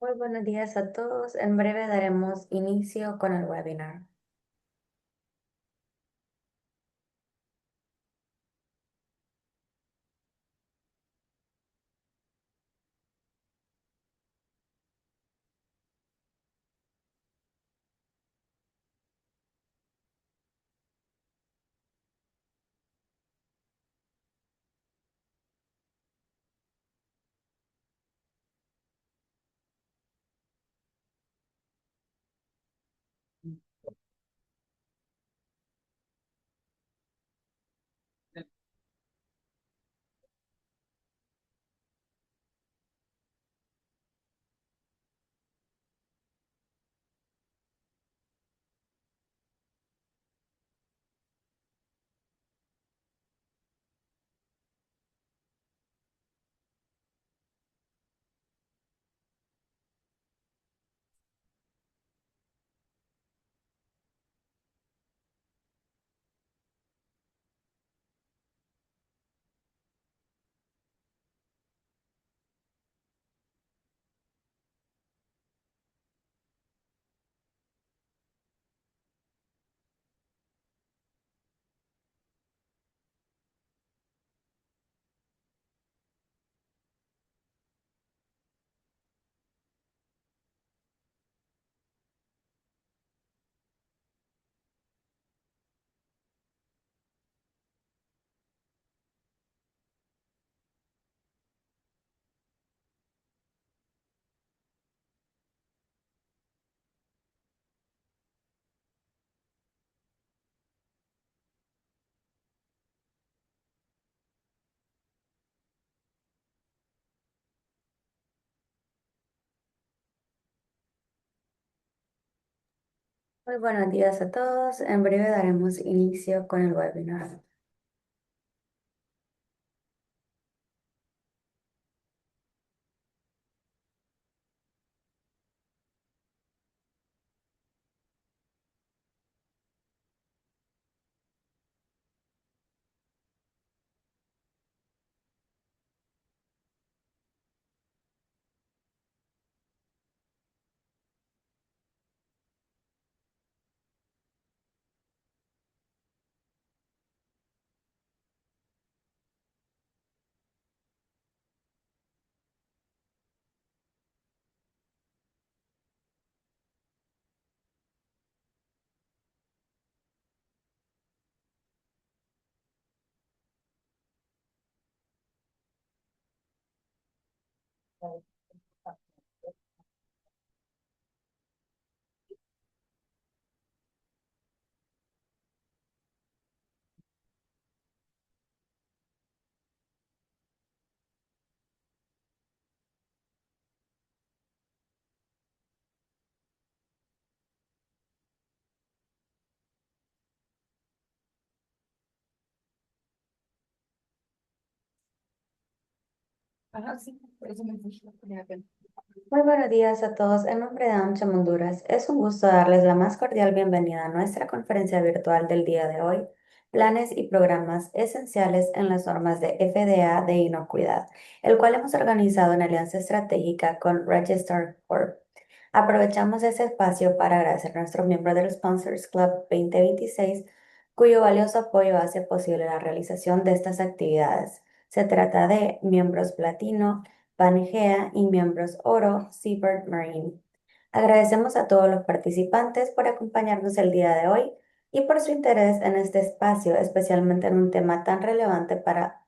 Muy buenos días a todos. En breve daremos inicio con el webinar. Muy buenos días a todos. En breve daremos inicio con el webinar. Muy buenos días a todos. En nombre de AMCHAM Honduras, es un gusto darles la más cordial bienvenida a nuestra conferencia virtual del día de hoy, Planes y Programas Esenciales en las Normas de FDA de Inocuidad, el cual hemos organizado en alianza estratégica con Register Corp. Aprovechamos ese espacio para agradecer a nuestros miembros del Sponsors Club 2026, cuyo valioso apoyo hace posible la realización de estas actividades. Se trata de miembros platino, Pangea y miembros oro, Seabird Marine. Agradecemos a todos los participantes por acompañarnos el día de hoy y por su interés en este espacio, especialmente en un tema tan relevante para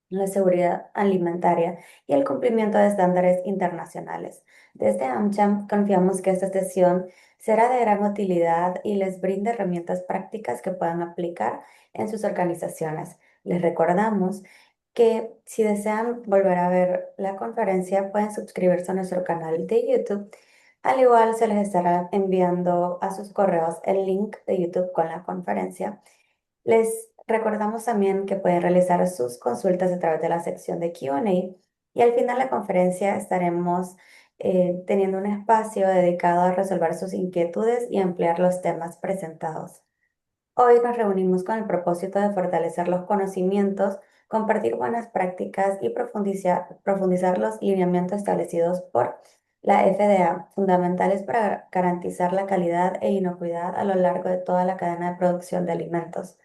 la seguridad alimentaria y el cumplimiento de estándares internacionales. Desde AmCham confiamos que esta sesión será de gran utilidad y les brinde herramientas prácticas que puedan aplicar en sus organizaciones. Les recordamos que si desean volver a ver la conferencia, pueden suscribirse a nuestro canal de YouTube. Al igual, se les estará enviando a sus correos el link de YouTube con la conferencia. Les recordamos también que pueden realizar sus consultas a través de la sección de Q&A y al final de la conferencia estaremos teniendo un espacio dedicado a resolver sus inquietudes y ampliar los temas presentados. Hoy nos reunimos con el propósito de fortalecer los conocimientos, compartir buenas prácticas y profundizar los lineamientos establecidos por La FDA, fundamentales para garantizar la calidad e inocuidad a lo largo de toda la cadena de producción de alimentos.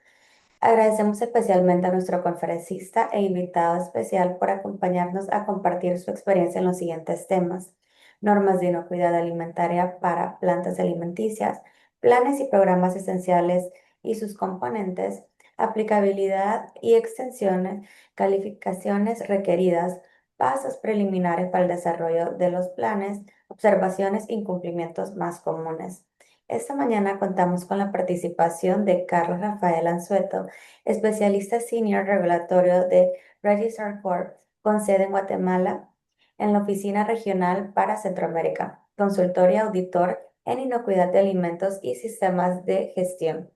Agradecemos especialmente a nuestro conferencista e invitado especial por acompañarnos a compartir su experiencia en los siguientes temas: normas de inocuidad alimentaria para plantas alimenticias, planes y programas esenciales y sus componentes, aplicabilidad y extensiones, calificaciones requeridas, pasos preliminares para el desarrollo de los planes, observaciones e incumplimientos más comunes. Esta mañana contamos con la participación de Carlos Rafael Anzueto, especialista senior regulatorio de Registrar Corp, con sede en Guatemala, en la Oficina Regional para Centroamérica, consultor y auditor en inocuidad de alimentos y sistemas de gestión.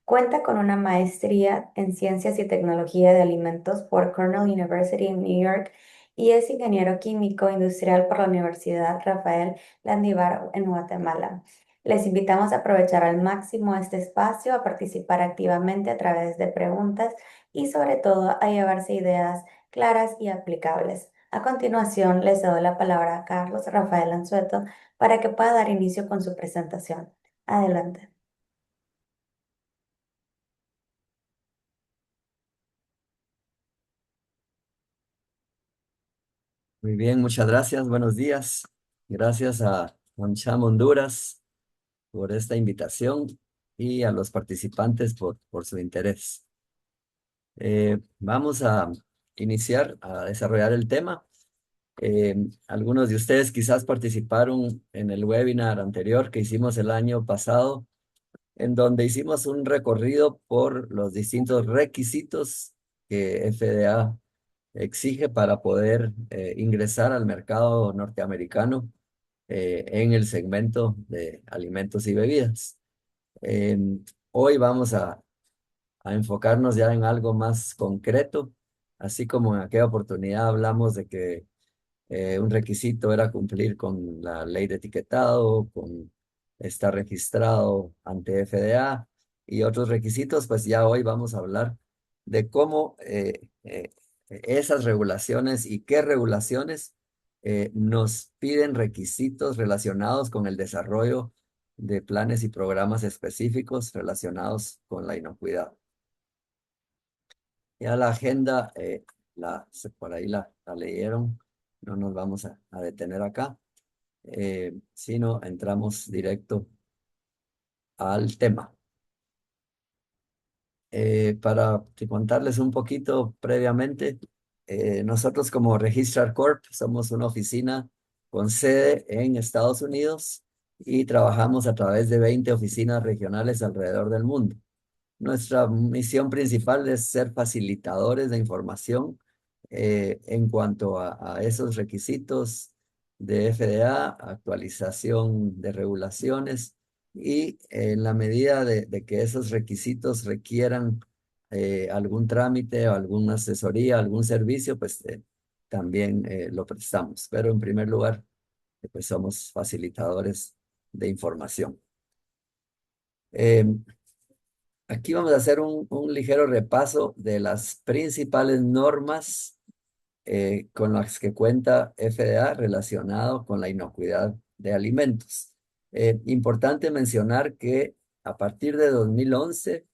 Cuenta con una maestría en Ciencias y Tecnología de Alimentos por Cornell University en New York y es ingeniero químico industrial por la Universidad Rafael Landívar en Guatemala. Les invitamos a aprovechar al máximo este espacio, a participar activamente a través de preguntas y sobre todo a llevarse ideas claras y aplicables. A continuación, les doy la palabra a Carlos Rafael Anzueto para que pueda dar inicio con su presentación. Adelante. Muy bien, muchas gracias. Buenos días. Gracias a OnCham Honduras por esta invitación y a los participantes por su interés. Vamos a iniciar a desarrollar el tema. Algunos de ustedes quizás participaron en el webinar anterior que hicimos el año pasado, en donde hicimos un recorrido por los distintos requisitos que FDA exige para poder ingresar al mercado norteamericano en el segmento de alimentos y bebidas. Hoy vamos a enfocarnos ya en algo más concreto, así como en aquella oportunidad hablamos de que un requisito era cumplir con la ley de etiquetado, con estar registrado ante FDA y otros requisitos, pues ya hoy vamos a hablar de cómo esas regulaciones y qué regulaciones nos piden requisitos relacionados con el desarrollo de planes y programas específicos relacionados con la inocuidad. Ya la agenda, por ahí la leyeron, no nos vamos a detener acá, sino entramos directo al tema. Para contarles un poquito previamente, nosotros como Registrar Corp somos una oficina con sede en Estados Unidos y trabajamos a través de 20 oficinas regionales alrededor del mundo. Nuestra misión principal es ser facilitadores de información en cuanto a esos requisitos de FDA, actualización de regulaciones y en la medida de que esos requisitos requieran algún trámite o alguna asesoría, algún servicio, pues también lo prestamos. Pero en primer lugar, pues somos facilitadores de información. Aquí vamos a hacer un ligero repaso de las principales normas con las que cuenta FDA relacionado con la inocuidad de alimentos. Importante mencionar que a partir de 2011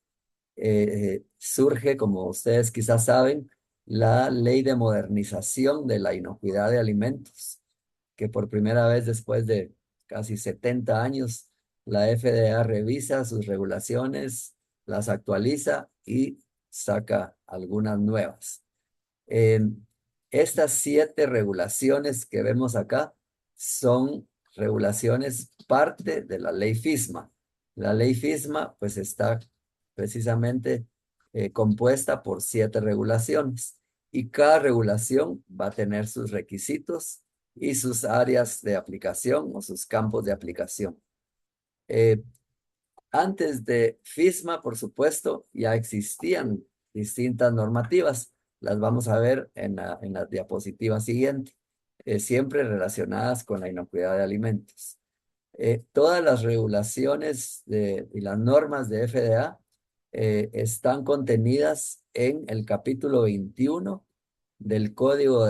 surge, como ustedes quizás saben, la Ley de Modernización de la Inocuidad de Alimentos, que por primera vez después de casi 70 años, la FDA revisa sus regulaciones, las actualiza y saca algunas nuevas. Estas 7 regulaciones que vemos acá son regulaciones parte de la ley FISMA. La ley FISMA pues está precisamente compuesta por 7 regulaciones y cada regulación va a tener sus requisitos y sus áreas de aplicación o sus campos de aplicación. Eh, Antes de FISMA, por supuesto, ya existían distintas normativas. Las vamos a ver en la diapositiva siguiente, siempre relacionadas con la inocuidad de alimentos. Todas las regulaciones y las normas de FDA están contenidas en el capítulo 21 del Código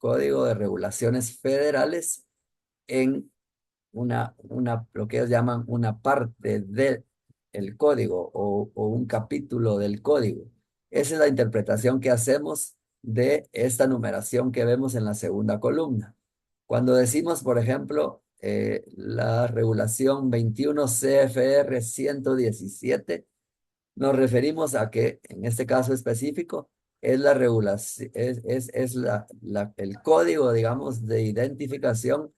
Código de Regulaciones Federales en lo que ellos llaman una parte del código o un capítulo del código. Esa es la interpretación que hacemos de esta numeración que vemos en la segunda columna. Cuando decimos, por ejemplo, la regulación 21 CFR 117, nos referimos a que, en este caso específico, es la regulación, es el código, digamos, de identificación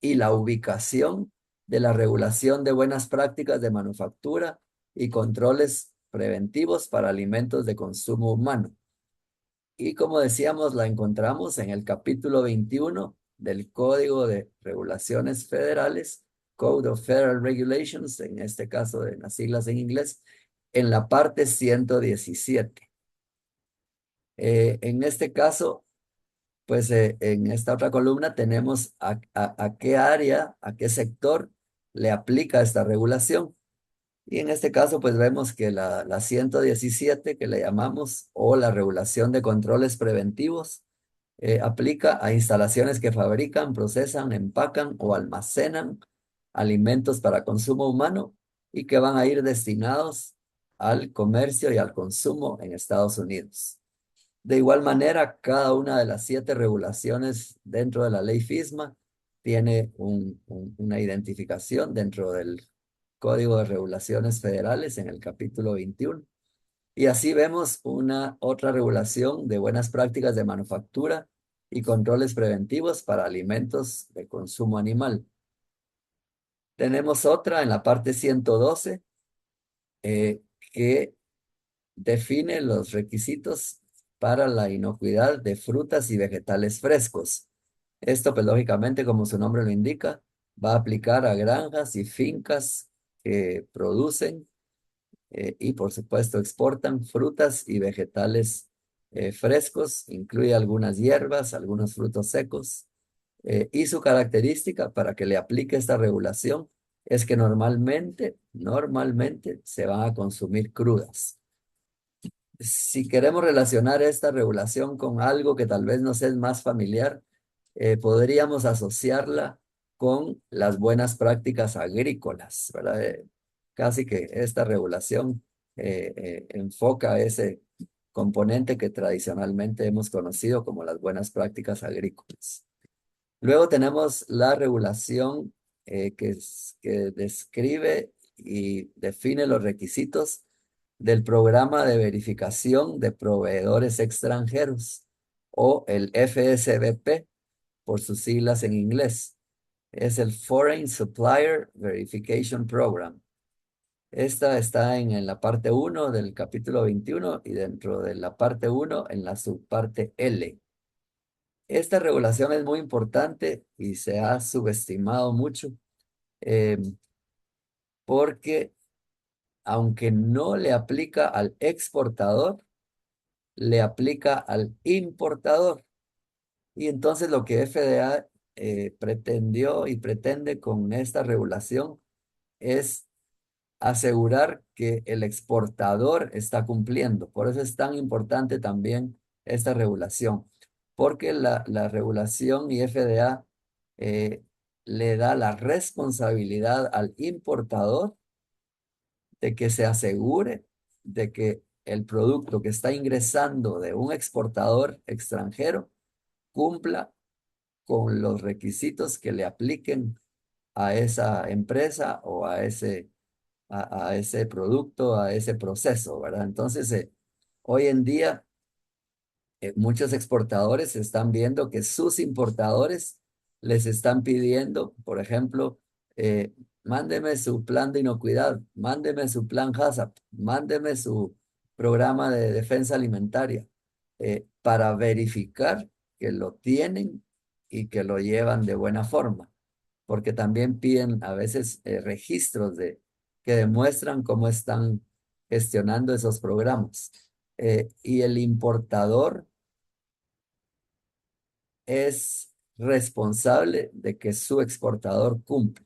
y la ubicación de la regulación de buenas prácticas de manufactura y controles preventivos para alimentos de consumo humano. Y como decíamos, la encontramos en el capítulo 21 del Código de Regulaciones Federales, Code of Federal Regulations, en este caso de las siglas en inglés, en la parte 117. En este caso, pues en esta otra columna tenemos a qué área, a qué sector le aplica esta regulación. Y en este caso, pues vemos que la 117 que le llamamos, o la regulación de controles preventivos, aplica a instalaciones que fabrican, procesan, empacan o almacenan alimentos para consumo humano y que van a ir destinados al comercio y al consumo en Estados Unidos. De igual manera, cada una de las 7 regulaciones dentro de la ley FISMA tiene una identificación dentro del Código de Regulaciones Federales en el capítulo 21. Y así vemos una otra regulación de buenas prácticas de manufactura y controles preventivos para alimentos de consumo animal. Tenemos otra en la parte 112 que define los requisitos para la inocuidad de frutas y vegetales frescos. Esto, pues lógicamente, como su nombre lo indica, va a aplicar a granjas y fincas que producen y, por supuesto, exportan frutas y vegetales frescos, incluye algunas hierbas, algunos frutos secos, y su característica para que le aplique esta regulación es que normalmente se van a consumir crudas. Si queremos relacionar esta regulación con algo que tal vez nos es más familiar, podríamos asociarla con las buenas prácticas agrícolas, ¿verdad? Casi que esta regulación enfoca ese componente que tradicionalmente hemos conocido como las buenas prácticas agrícolas. Luego tenemos la regulación que describe y define los requisitos del programa de verificación de proveedores extranjeros, o el FSBP por sus siglas en inglés. Es el Foreign Supplier Verification Program. Esta está en la parte 1 del capítulo 21 y dentro de la parte 1 en la subparte L. Esta regulación es muy importante y se ha subestimado mucho eh, porque aunque no le aplica al exportador, le aplica al importador. Y entonces lo que FDA pretendió y pretende con esta regulación es asegurar que el exportador está cumpliendo. Por eso es tan importante también esta regulación, porque la regulación y FDA eh, le da la responsabilidad al importador de que se asegure de que el producto que está ingresando de un exportador extranjero cumpla con los requisitos que le apliquen a esa empresa o a ese producto, a ese proceso, ¿verdad? Entonces, hoy en día, muchos exportadores están viendo que sus importadores les están pidiendo, por ejemplo, mándeme su plan de inocuidad, mándeme su plan HACCP, mándeme su programa de defensa alimentaria, para verificar que lo tienen y que lo llevan de buena forma, porque también piden a veces registros que demuestran cómo están gestionando esos programas. Y el importador es responsable de que su exportador cumpla.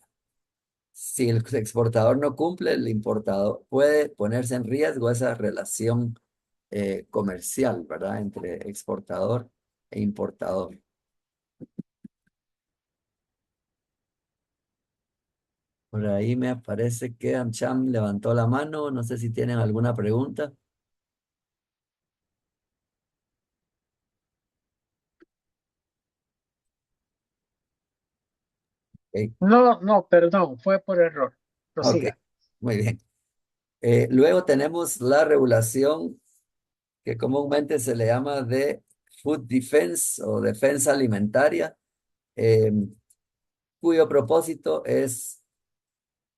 Si el exportador no cumple, el importador puede ponerse en riesgo esa relación comercial, ¿verdad? Entre exportador e importador. Por ahí me parece que Amcham levantó la mano. No sé si tienen alguna pregunta. Ok, No, no, perdón, fue por error. ok, Prosiga. muy bien. Luego tenemos la regulación que comúnmente se le llama de Food Defense o defensa alimentaria, eh, cuyo propósito es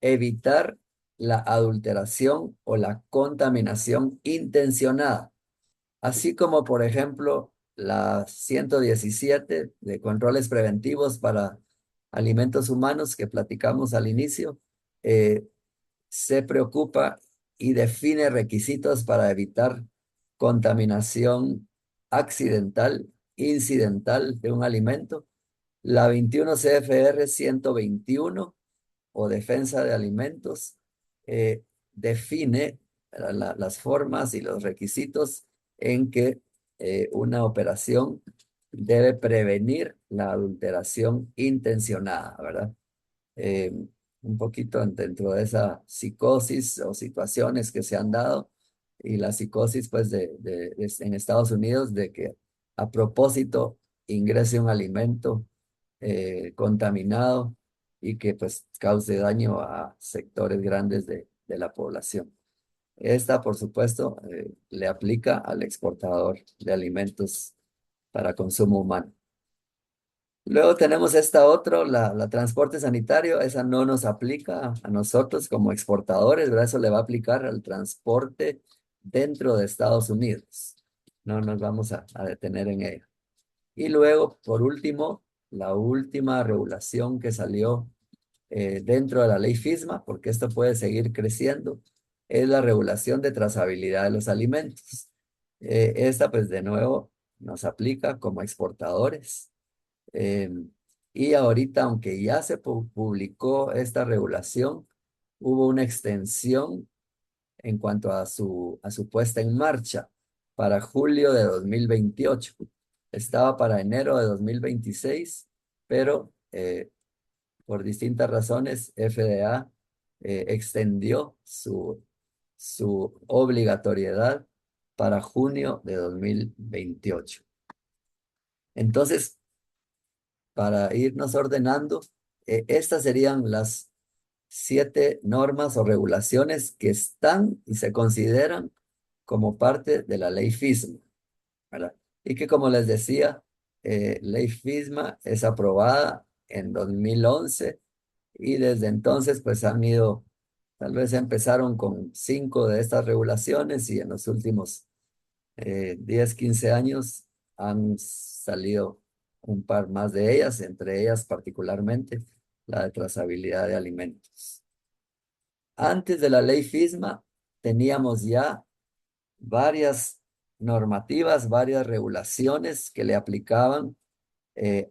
evitar la adulteración o la contaminación intencionada, así como por ejemplo la 117 de controles preventivos para alimentos humanos que platicamos al inicio. eh, Se preocupa y define requisitos para evitar contaminación accidental, incidental de un alimento. La 21 CFR 121 o defensa de alimentos define las formas y los requisitos en que una operación debe prevenir la adulteración intencionada, ¿verdad? eh, un poquito dentro de esa psicosis o situaciones que se han dado y la psicosis pues en Estados Unidos de que a propósito ingrese un alimento contaminado y que pues cause daño a sectores grandes de la población. Esta, por supuesto, le aplica al exportador de alimentos para consumo humano. Luego tenemos esta otra, la transporte sanitario, esa no nos aplica a nosotros como exportadores, ¿verdad? Eso le va a aplicar al transporte dentro de Estados Unidos. No nos vamos a detener en ello. Y luego, por último, la última regulación que salió dentro de la ley FISMA, porque esto puede seguir creciendo, es la regulación de trazabilidad de los alimentos. Esta, pues, de nuevo, nos aplica como exportadores. Eh, y ahorita, aunque ya se publicó esta regulación, hubo una extensión en cuanto a su puesta en marcha para julio de 2028. Estaba para enero de 2026, pero por distintas razones, FDA extendió su obligatoriedad para junio de 2028. Entonces, para irnos ordenando, estas serían las 7 normas o regulaciones que están y se consideran como parte de la ley FISMA, ¿verdad? Y que como les decía, ley FISMA es aprobada en 2011 y desde entonces pues han ido, tal vez empezaron con 5 de estas regulaciones y en los últimos 10, 15 años han salido un par más de ellas, entre ellas particularmente la de trazabilidad de alimentos. Antes de la ley FISMA teníamos ya varias normativas, varias regulaciones que le aplicaban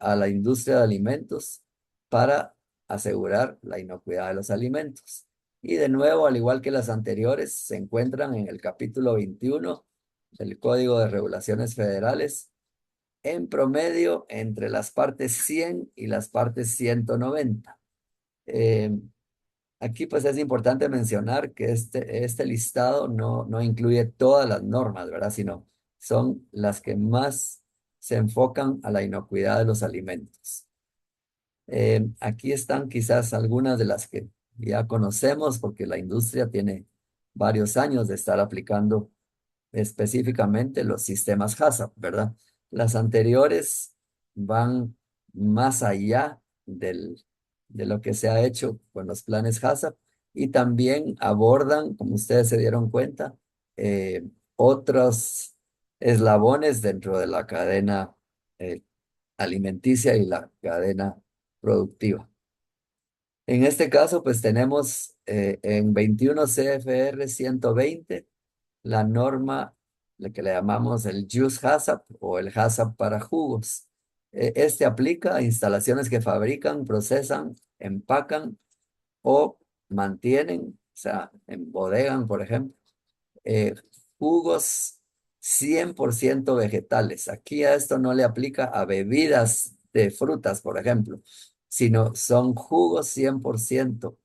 a la industria de alimentos para asegurar la inocuidad de los alimentos. Y de nuevo, al igual que las anteriores, se encuentran en el capítulo 21 del Código de Regulaciones Federales, en promedio entre las partes 100 y las partes 190. Eh, Aquí pues es importante mencionar que este listado no incluye todas las normas, ¿verdad? Sino son las que más se enfocan a la inocuidad de los alimentos. Aquí están quizás algunas de las que ya conocemos porque la industria tiene varios años de estar aplicando específicamente los sistemas HACCP, ¿verdad? Las anteriores van más allá de lo que se ha hecho con los planes HACCP y también abordan, como ustedes se dieron cuenta, otros eslabones dentro de la cadena eh, alimenticia y la cadena productiva. En este caso, pues tenemos en 21 CFR 120 la norma, la que le llamamos el Juice HACCP o el HACCP para jugos. Este aplica a instalaciones que fabrican, procesan, empacan o mantienen, o sea, embodegan, por ejemplo, eh, jugos 100% vegetales. Aquí a esto no le aplica a bebidas de frutas, por ejemplo, sino son jugos 100%.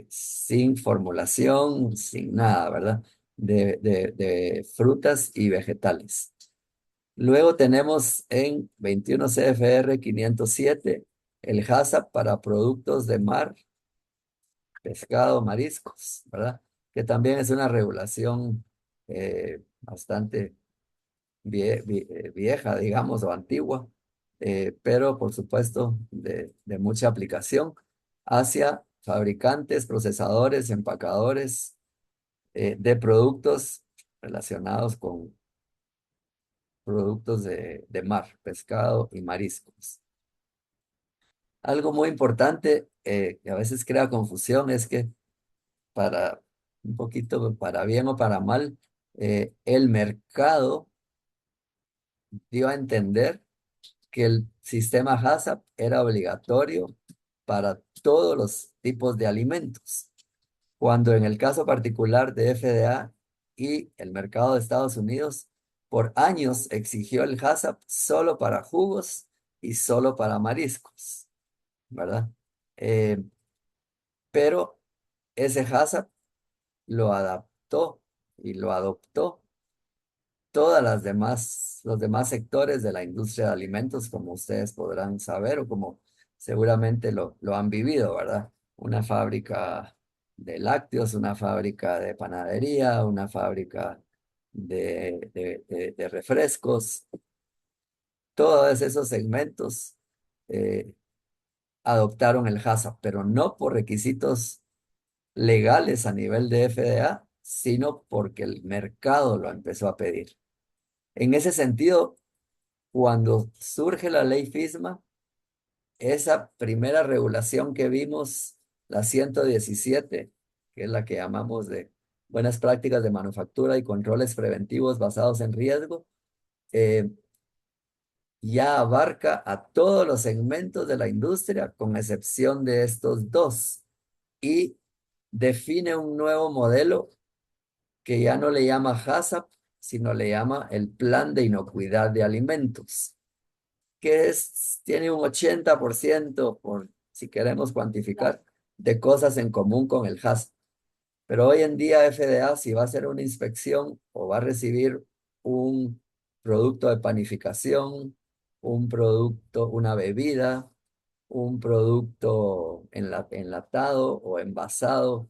sin formulación, sin nada, ¿verdad? De frutas y vegetales. Luego tenemos en 21 CFR 507 el HACCP para productos de mar, pescado, mariscos, ¿verdad? Que también es una regulación bastante vieja, digamos, o antigua, pero por supuesto de mucha aplicación hacia fabricantes, procesadores, empacadores de productos relacionados con productos de mar, pescado y mariscos. Algo muy importante que a veces crea confusión es que para un poquito, para bien o para mal, el mercado dio a entender que el sistema HACCP era obligatorio para todos los tipos de alimentos, cuando en el caso particular de FDA y el mercado de Estados Unidos, por años exigió el HACCP solo para jugos y solo para mariscos, ¿verdad? Eh, pero ese HACCP lo adaptó y lo adoptó los demás sectores de la industria de alimentos, como ustedes podrán saber o como seguramente lo han vivido, ¿verdad? Una fábrica de lácteos, una fábrica de panadería, una fábrica de refrescos, todos esos segmentos eh, adoptaron el HACCP, pero no por requisitos legales a nivel de FDA, sino porque el mercado lo empezó a pedir. En ese sentido, cuando surge la ley FISMA, esa primera regulación que vimos, la 117, que es la que llamamos de buenas prácticas de manufactura y controles preventivos basados en riesgo, eh, ya abarca a todos los segmentos de la industria, con excepción de estos dos, y define un nuevo modelo que ya no le llama HACCP, sino le llama el Plan de Inocuidad de Alimentos, que tiene un 80%, por si queremos cuantificar, de cosas en común con el HACCP. Pero hoy en día FDA, si va a hacer una inspección o va a recibir un producto de panificación, un producto, una bebida, un producto enlatado o envasado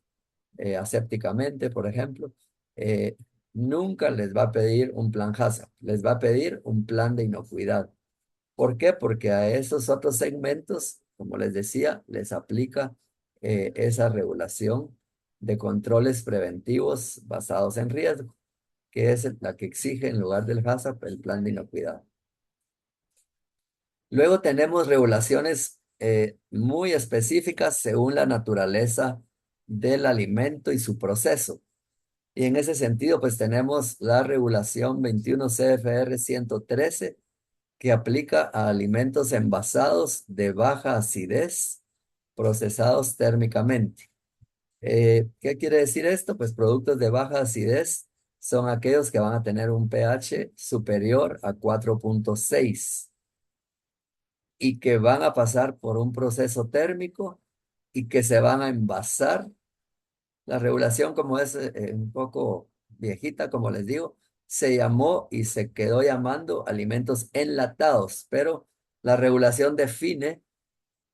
asépticamente, por ejemplo, eh, nunca les va a pedir un plan HACCP, les va a pedir un plan de inocuidad. ¿Por qué? Porque a esos otros segmentos, como les decía, les aplica esa regulación de controles preventivos basados en riesgo, que es la que exige en lugar del HACCP el plan de inocuidad. Luego tenemos regulaciones muy específicas según la naturaleza del alimento y su proceso. Y en ese sentido, pues tenemos la regulación 21 CFR 113 que aplica a alimentos envasados de baja acidez procesados térmicamente. ¿Qué quiere decir esto? Pues productos de baja acidez son aquellos que van a tener un pH superior a 4.6 y que van a pasar por un proceso térmico y que se van a envasar. La regulación, como es un poco viejita, como les digo, se llamó y se quedó llamando alimentos enlatados, pero la regulación define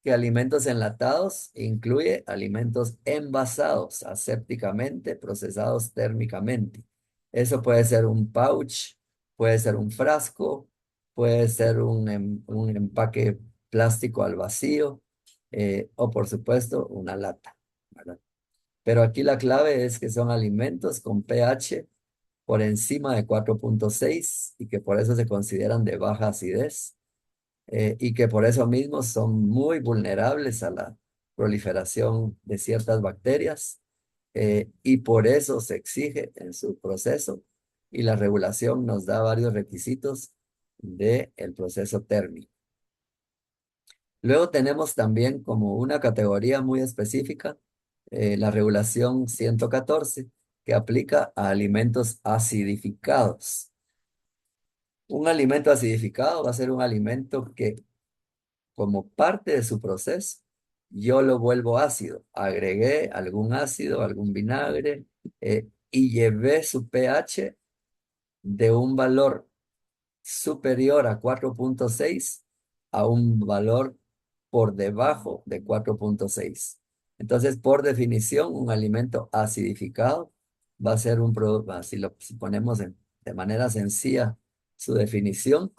que alimentos enlatados incluye alimentos envasados asépticamente, procesados térmicamente. Eso puede ser un pouch, puede ser un frasco, puede ser un empaque plástico al vacío o por supuesto una lata, ¿verdad? Pero aquí la clave es que son alimentos con pH por encima de 4.6 y que por eso se consideran de baja acidez y que por eso mismo son muy vulnerables a la proliferación de ciertas bacterias y por eso se exige en su proceso y la regulación nos da varios requisitos del proceso térmico. Luego tenemos también como una categoría muy específica la regulación 114 que aplica a alimentos acidificados. Un alimento acidificado va a ser un alimento que como parte de su proceso yo lo vuelvo ácido. Agregué algún ácido, algún vinagre, y llevé su pH de un valor superior a 4,6 a un valor por debajo de 4,6. Entonces, por definición, un alimento acidificado va a ser un producto, si ponemos de manera sencilla su definición,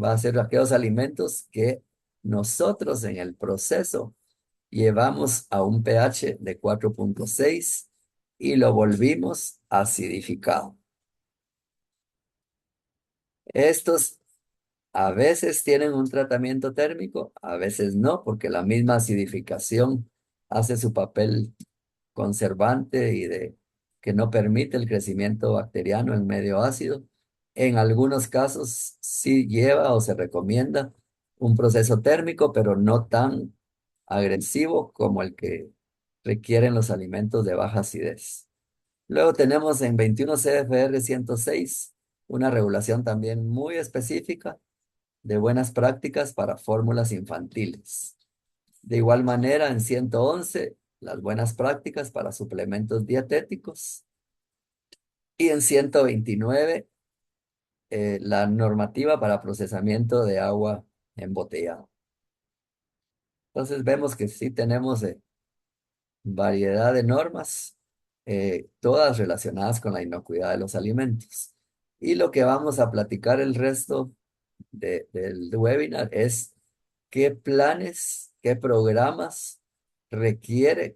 va a ser aquellos alimentos que nosotros en el proceso llevamos a un pH de 4,6 y lo volvimos acidificado. Estos a veces tienen un tratamiento térmico, a veces no, porque la misma acidificación hace su papel conservante y de que no permite el crecimiento bacteriano en medio ácido. En algunos casos sí lleva o se recomienda un proceso térmico, pero no tan agresivo como el que requieren los alimentos de baja acidez. Luego tenemos en 21 CFR 106 una regulación también muy específica de buenas prácticas para fórmulas infantiles. De igual manera, en 111, las buenas prácticas para suplementos dietéticos. Y en 129, la normativa para procesamiento de agua embotellada. Entonces vemos que sí tenemos variedad de normas, todas relacionadas con la inocuidad de los alimentos. Y lo que vamos a platicar el resto del webinar es qué planes, qué programas requiere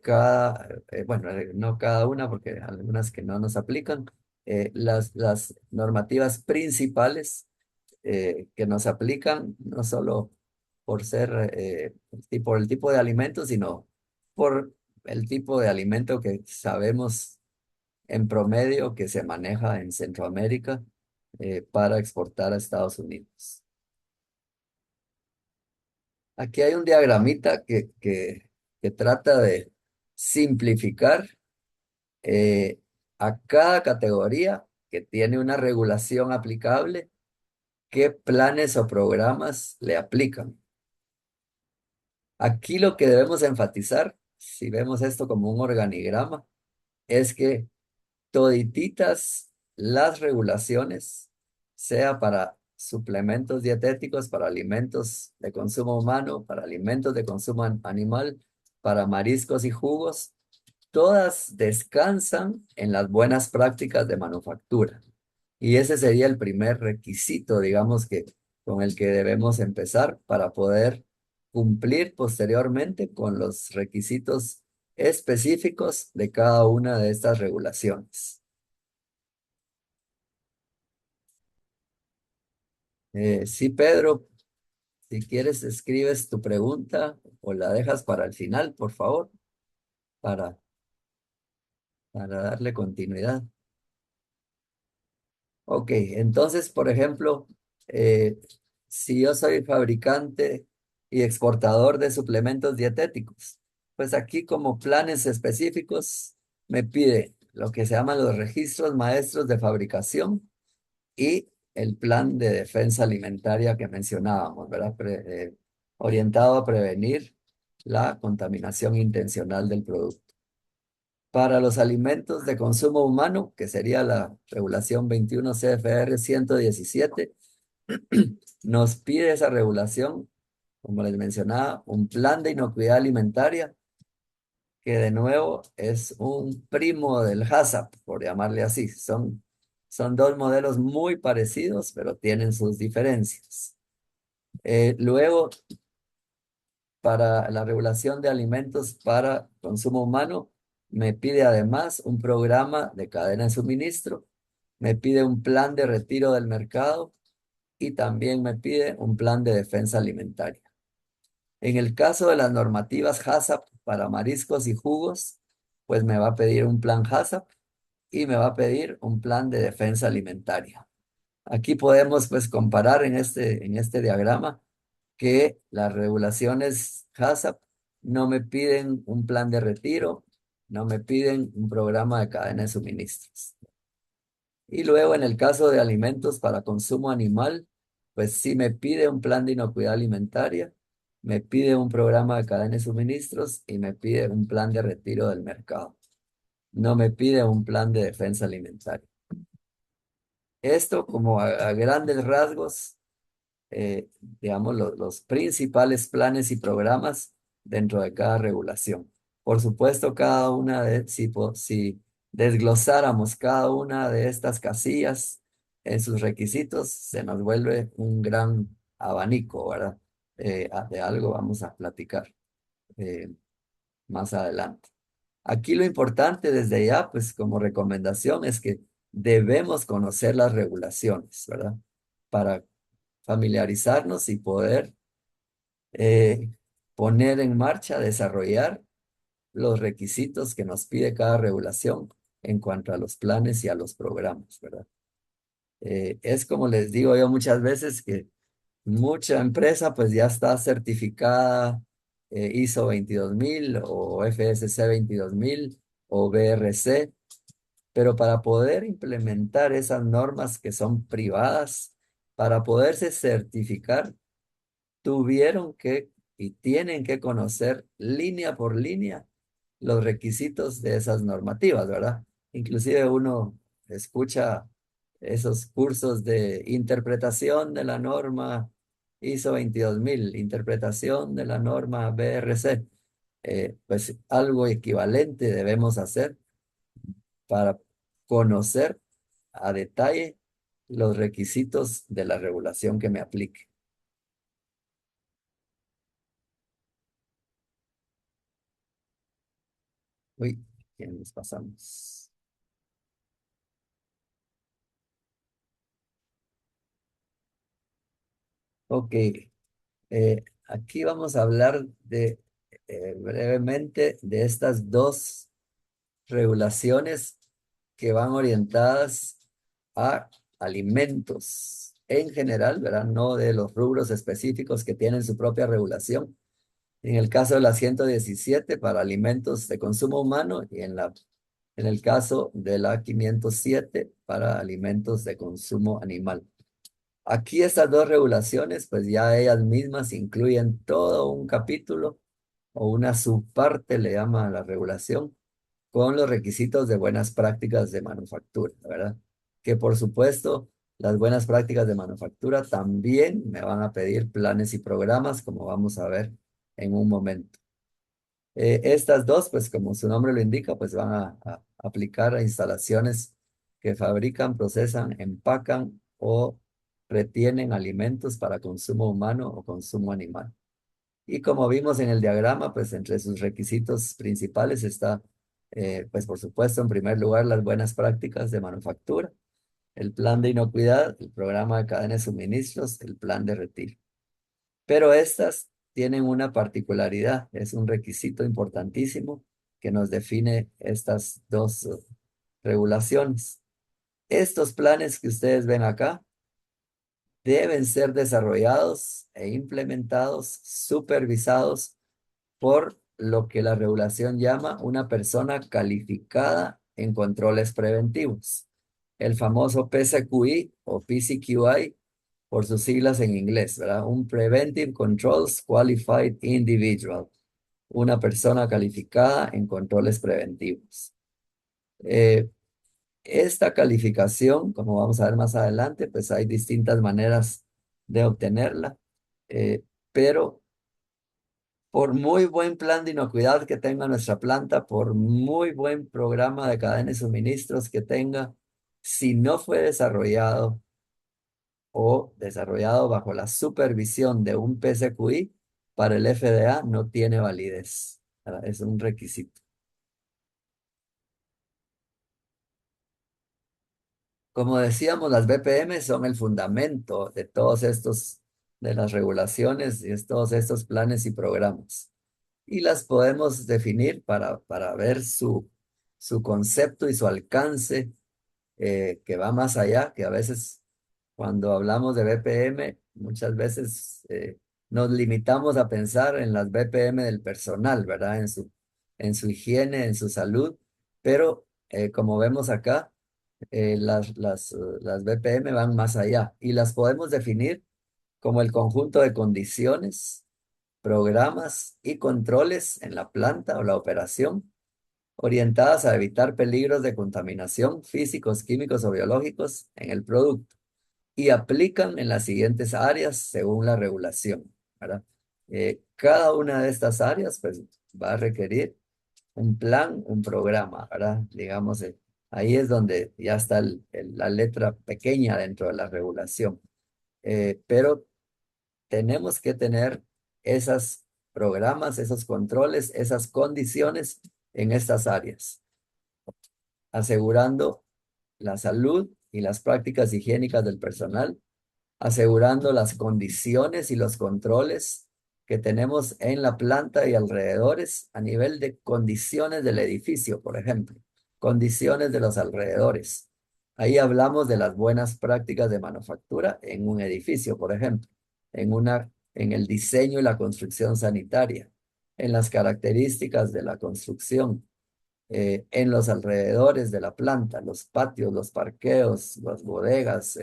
bueno, no cada una, porque hay algunas que no nos aplican, las normativas principales que nos aplican, no solo por ser, por el tipo de alimento, sino por el tipo de alimento que sabemos en promedio que se maneja en Centroamérica para exportar a Estados Unidos. Aquí hay un diagramita que trata de simplificar eh, a cada categoría que tiene una regulación aplicable, qué planes o programas le aplican. Aquí lo que debemos enfatizar, si vemos esto como un organigrama, es que todititas las regulaciones, sea para suplementos dietéticos, para alimentos de consumo humano, para alimentos de consumo animal, para mariscos y jugos, todas descansan en las buenas prácticas de manufactura. Y ese sería el primer requisito, digamos, que con el que debemos empezar para poder cumplir posteriormente con los requisitos específicos de cada una de estas regulaciones. Sí, Pedro, si quieres escribes tu pregunta o la dejas para el final, por favor, para, para darle continuidad. Ok, entonces, por ejemplo, eh, si yo soy fabricante y exportador de suplementos dietéticos, pues aquí como planes específicos me pide lo que se llaman los registros maestros de fabricación y el plan de defensa alimentaria que mencionábamos, ¿verdad? Orientado a prevenir la contaminación intencional del producto. Para los alimentos de consumo humano, que sería la regulación 21 CFR 117, nos pide esa regulación, como les mencionaba, un plan de inocuidad alimentaria, que de nuevo es un primo del HACCP, por llamarle así. Son dos modelos muy parecidos, pero tienen sus diferencias. Luego, para la regulación de alimentos para consumo humano, me pide además un programa de cadena de suministro, me pide un plan de retiro del mercado y también me pide un plan de defensa alimentaria. En el caso de las normativas HACCP para mariscos y jugos, pues me va a pedir un plan HACCP y me va a pedir un plan de defensa alimentaria. Aquí podemos pues comparar en este diagrama que las regulaciones HACCP no me piden un plan de retiro, no me piden un programa de cadena de suministros. Y luego en el caso de alimentos para consumo animal, pues sí me pide un plan de inocuidad alimentaria me pide un programa de cadena de suministros y me pide un plan de retiro del mercado. No me pide un plan de defensa alimentaria. Esto como a grandes rasgos, digamos, los principales planes y programas dentro de cada regulación. Por supuesto, cada una de, si desglosáramos cada una de estas casillas en sus requisitos, se nos vuelve un gran abanico, ¿verdad? De algo vamos a platicar más adelante. Aquí lo importante desde ya, pues como recomendación, es que debemos conocer las regulaciones, ¿verdad? Para familiarizarnos y poder eh, poner en marcha, desarrollar los requisitos que nos pide cada regulación en cuanto a los planes y a los programas, ¿verdad? Es como les digo yo muchas veces que mucha empresa pues ya está certificada ISO 22000 o FSC 22000 o BRC, pero para poder implementar esas normas que son privadas, para poderse certificar, tuvieron que y tienen que conocer línea por línea los requisitos de esas normativas, ¿verdad? Inclusive uno escucha esos cursos de interpretación de la norma ISO 22000, interpretación de la norma BRC. Pues algo equivalente debemos hacer para conocer a detalle los requisitos de la regulación que me aplique. Uy, ¿qué nos pasamos? Ok, aquí vamos a hablar de brevemente de estas dos regulaciones que van orientadas a alimentos en general, ¿verdad? No de los rubros específicos que tienen su propia regulación. En el caso de la 117 para alimentos de consumo humano y en el caso de la 507 para alimentos de consumo animal. Aquí estas dos regulaciones, pues ya ellas mismas incluyen todo un capítulo o una subparte, le llama a la regulación, con los requisitos de buenas prácticas de manufactura, ¿verdad? Que por supuesto, las buenas prácticas de manufactura también me van a pedir planes y programas, como vamos a ver en un momento. Estas dos, pues como su nombre lo indica, pues van a aplicar a instalaciones que fabrican, procesan, empacan o retienen alimentos para consumo humano o consumo animal. Y como vimos en el diagrama, pues entre sus requisitos principales está, pues por supuesto, en primer lugar, las buenas prácticas de manufactura, el plan de inocuidad, el programa de cadena de suministros, el plan de retiro. Pero estas tienen una particularidad, es un requisito importantísimo que nos define estas dos regulaciones. Estos planes que ustedes ven acá deben ser desarrollados e implementados, supervisados por lo que la regulación llama una persona calificada en controles preventivos, el famoso PCQI o PCQI por sus siglas en inglés, ¿verdad? Un Preventive Controls Qualified Individual, una persona calificada en controles preventivos. Eh, Esta calificación, como vamos a ver más adelante, pues hay distintas maneras de obtenerla, pero por muy buen plan de inocuidad que tenga nuestra planta, por muy buen programa de cadena de suministros que tenga, si no fue desarrollado o desarrollado bajo la supervisión de un PCQI, para el FDA no tiene validez. ¿Verdad? Es un requisito. Como decíamos, las BPM son el fundamento de todos estos, de las regulaciones y de todos estos planes y programas. Y las podemos definir para ver su concepto y su alcance, que va más allá, que a veces cuando hablamos de BPM, muchas veces nos limitamos a pensar en las BPM del personal, ¿verdad? En su higiene, en su salud, pero como vemos acá, las BPM van más allá y las podemos definir como el conjunto de condiciones programas y controles en la planta o la operación orientadas a evitar peligros de contaminación físicos, químicos o biológicos en el producto y aplican en las siguientes áreas según la regulación, ¿verdad? Cada una de estas áreas pues va a requerir un plan, un programa, ¿verdad? Digamos, ahí es donde ya está la letra pequeña dentro de la regulación. Pero tenemos que tener esos programas, esos controles, esas condiciones en estas áreas, asegurando la salud y las prácticas higiénicas del personal, asegurando las condiciones y los controles que tenemos en la planta y alrededores a nivel de condiciones del edificio, por ejemplo, condiciones de los alrededores. Ahí hablamos de las buenas prácticas de manufactura en un edificio, por ejemplo, en el diseño y la construcción sanitaria, en las características de la construcción, en los alrededores de la planta, los patios, los parqueos, las bodegas,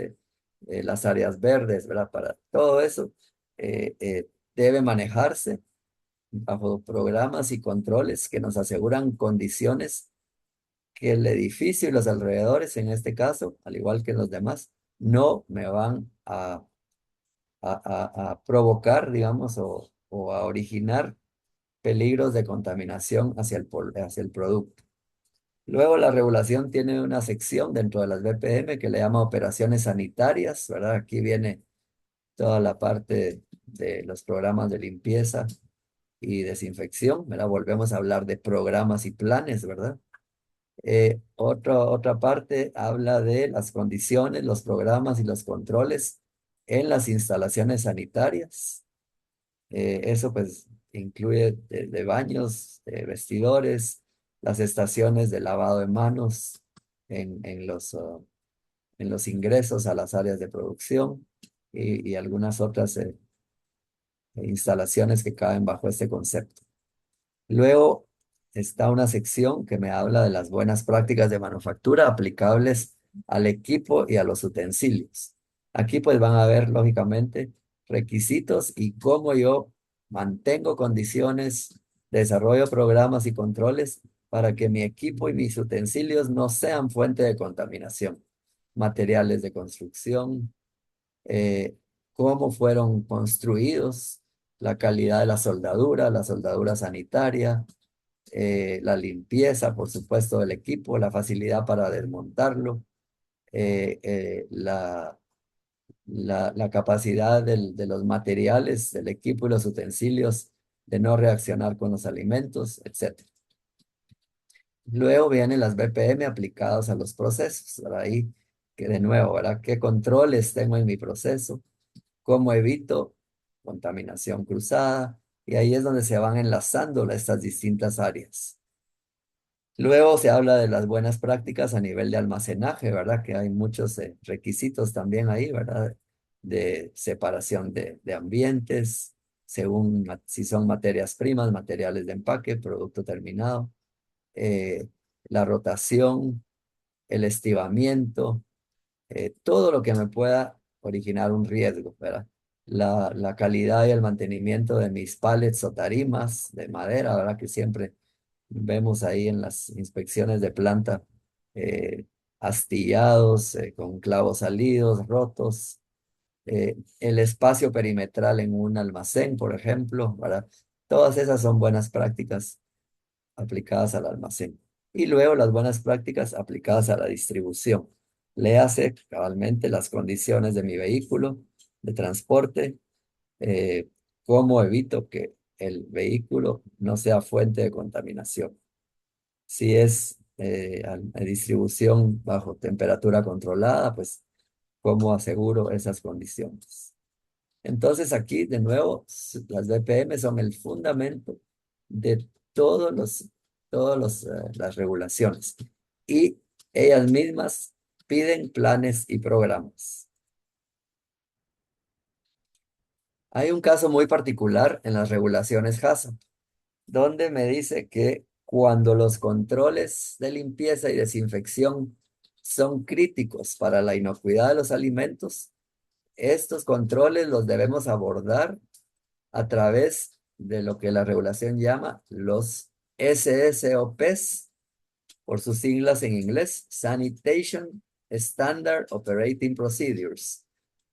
las áreas verdes, ¿verdad? Para todo eso debe manejarse bajo programas y controles que nos aseguran condiciones que el edificio y los alrededores, en este caso, al igual que los demás, no me van a provocar, digamos, o a originar peligros de contaminación hacia el producto. Luego la regulación tiene una sección dentro de las BPM que le llama operaciones sanitarias, ¿verdad? Aquí viene toda la parte de los programas de limpieza y desinfección, ¿verdad? Volvemos a hablar de programas y planes, ¿verdad? Otra parte habla de las condiciones, los programas y los controles en las instalaciones sanitarias. Eso pues incluye de baños, vestidores, las estaciones de lavado de manos en los ingresos a las áreas de producción y algunas otras instalaciones que caben bajo este concepto. Luego está una sección que me habla de las buenas prácticas de manufactura aplicables al equipo y a los utensilios. Aquí pues van a ver lógicamente requisitos y cómo yo mantengo condiciones, desarrollo programas y controles para que mi equipo y mis utensilios no sean fuente de contaminación. Materiales de construcción, eh, cómo fueron construidos, la calidad de la soldadura sanitaria, la limpieza, por supuesto, del equipo, la facilidad para desmontarlo, la capacidad de los materiales, del equipo y los utensilios de no reaccionar con los alimentos, etc. Luego vienen las BPM aplicadas a los procesos, ¿verdad? Ahí, que de nuevo, ¿verdad? ¿Qué controles tengo en mi proceso? ¿Cómo evito contaminación cruzada? Y ahí es donde se van enlazando estas distintas áreas. Luego se habla de las buenas prácticas a nivel de almacenaje, ¿verdad? Que hay muchos requisitos también ahí, ¿verdad? De separación de ambientes, según si son materias primas, materiales de empaque, producto terminado, eh, la rotación, el estivamiento, todo lo que me pueda originar un riesgo, ¿verdad? La calidad y el mantenimiento de mis pallets o tarimas de madera, ¿verdad? Que siempre vemos ahí en las inspecciones de planta, eh, astillados, con clavos salidos, rotos, el espacio perimetral en un almacén, por ejemplo, ¿verdad? Todas esas son buenas prácticas aplicadas al almacén. Y luego las buenas prácticas aplicadas a la distribución. Le hace cabalmente las condiciones de mi vehículo de transporte, eh, cómo evito que el vehículo no sea fuente de contaminación. Si es a distribución bajo temperatura controlada, pues cómo aseguro esas condiciones. Entonces aquí, de nuevo, las BPM son el fundamento de las regulaciones. Y ellas mismas piden planes y programas. Hay un caso muy particular en las regulaciones HACCP, donde me dice que cuando los controles de limpieza y desinfección son críticos para la inocuidad de los alimentos, estos controles los debemos abordar a través de lo que la regulación llama los SSOPs, por sus siglas en inglés, Sanitation Standard Operating Procedures,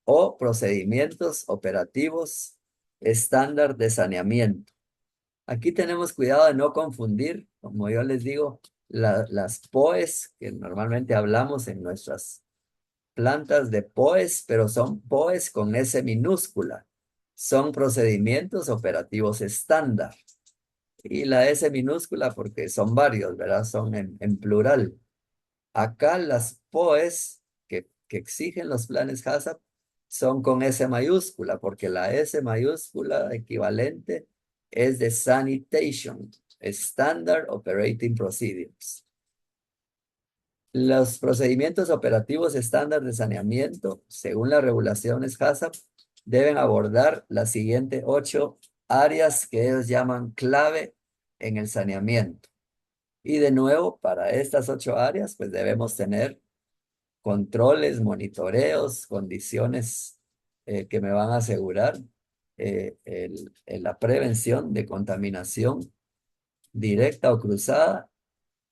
o procedimientos operativos estándar de saneamiento. Aquí tenemos cuidado de no confundir, como yo les digo, las POEs que normalmente hablamos en nuestras plantas de POEs, pero son POEs con S minúscula. Son procedimientos operativos estándar. Y la S minúscula porque son varios, ¿verdad? Son en plural. Acá las POEs que exigen los planes HACCP son con S mayúscula, porque la S mayúscula equivalente es de Sanitation, Standard Operating Procedures. Los procedimientos operativos estándar de saneamiento, según las regulaciones HACCP, deben abordar las siguientes 8 áreas que ellos llaman clave en el saneamiento. Y de nuevo, para estas 8 áreas, pues debemos tener controles, monitoreos, condiciones que me van a asegurar la prevención de contaminación directa o cruzada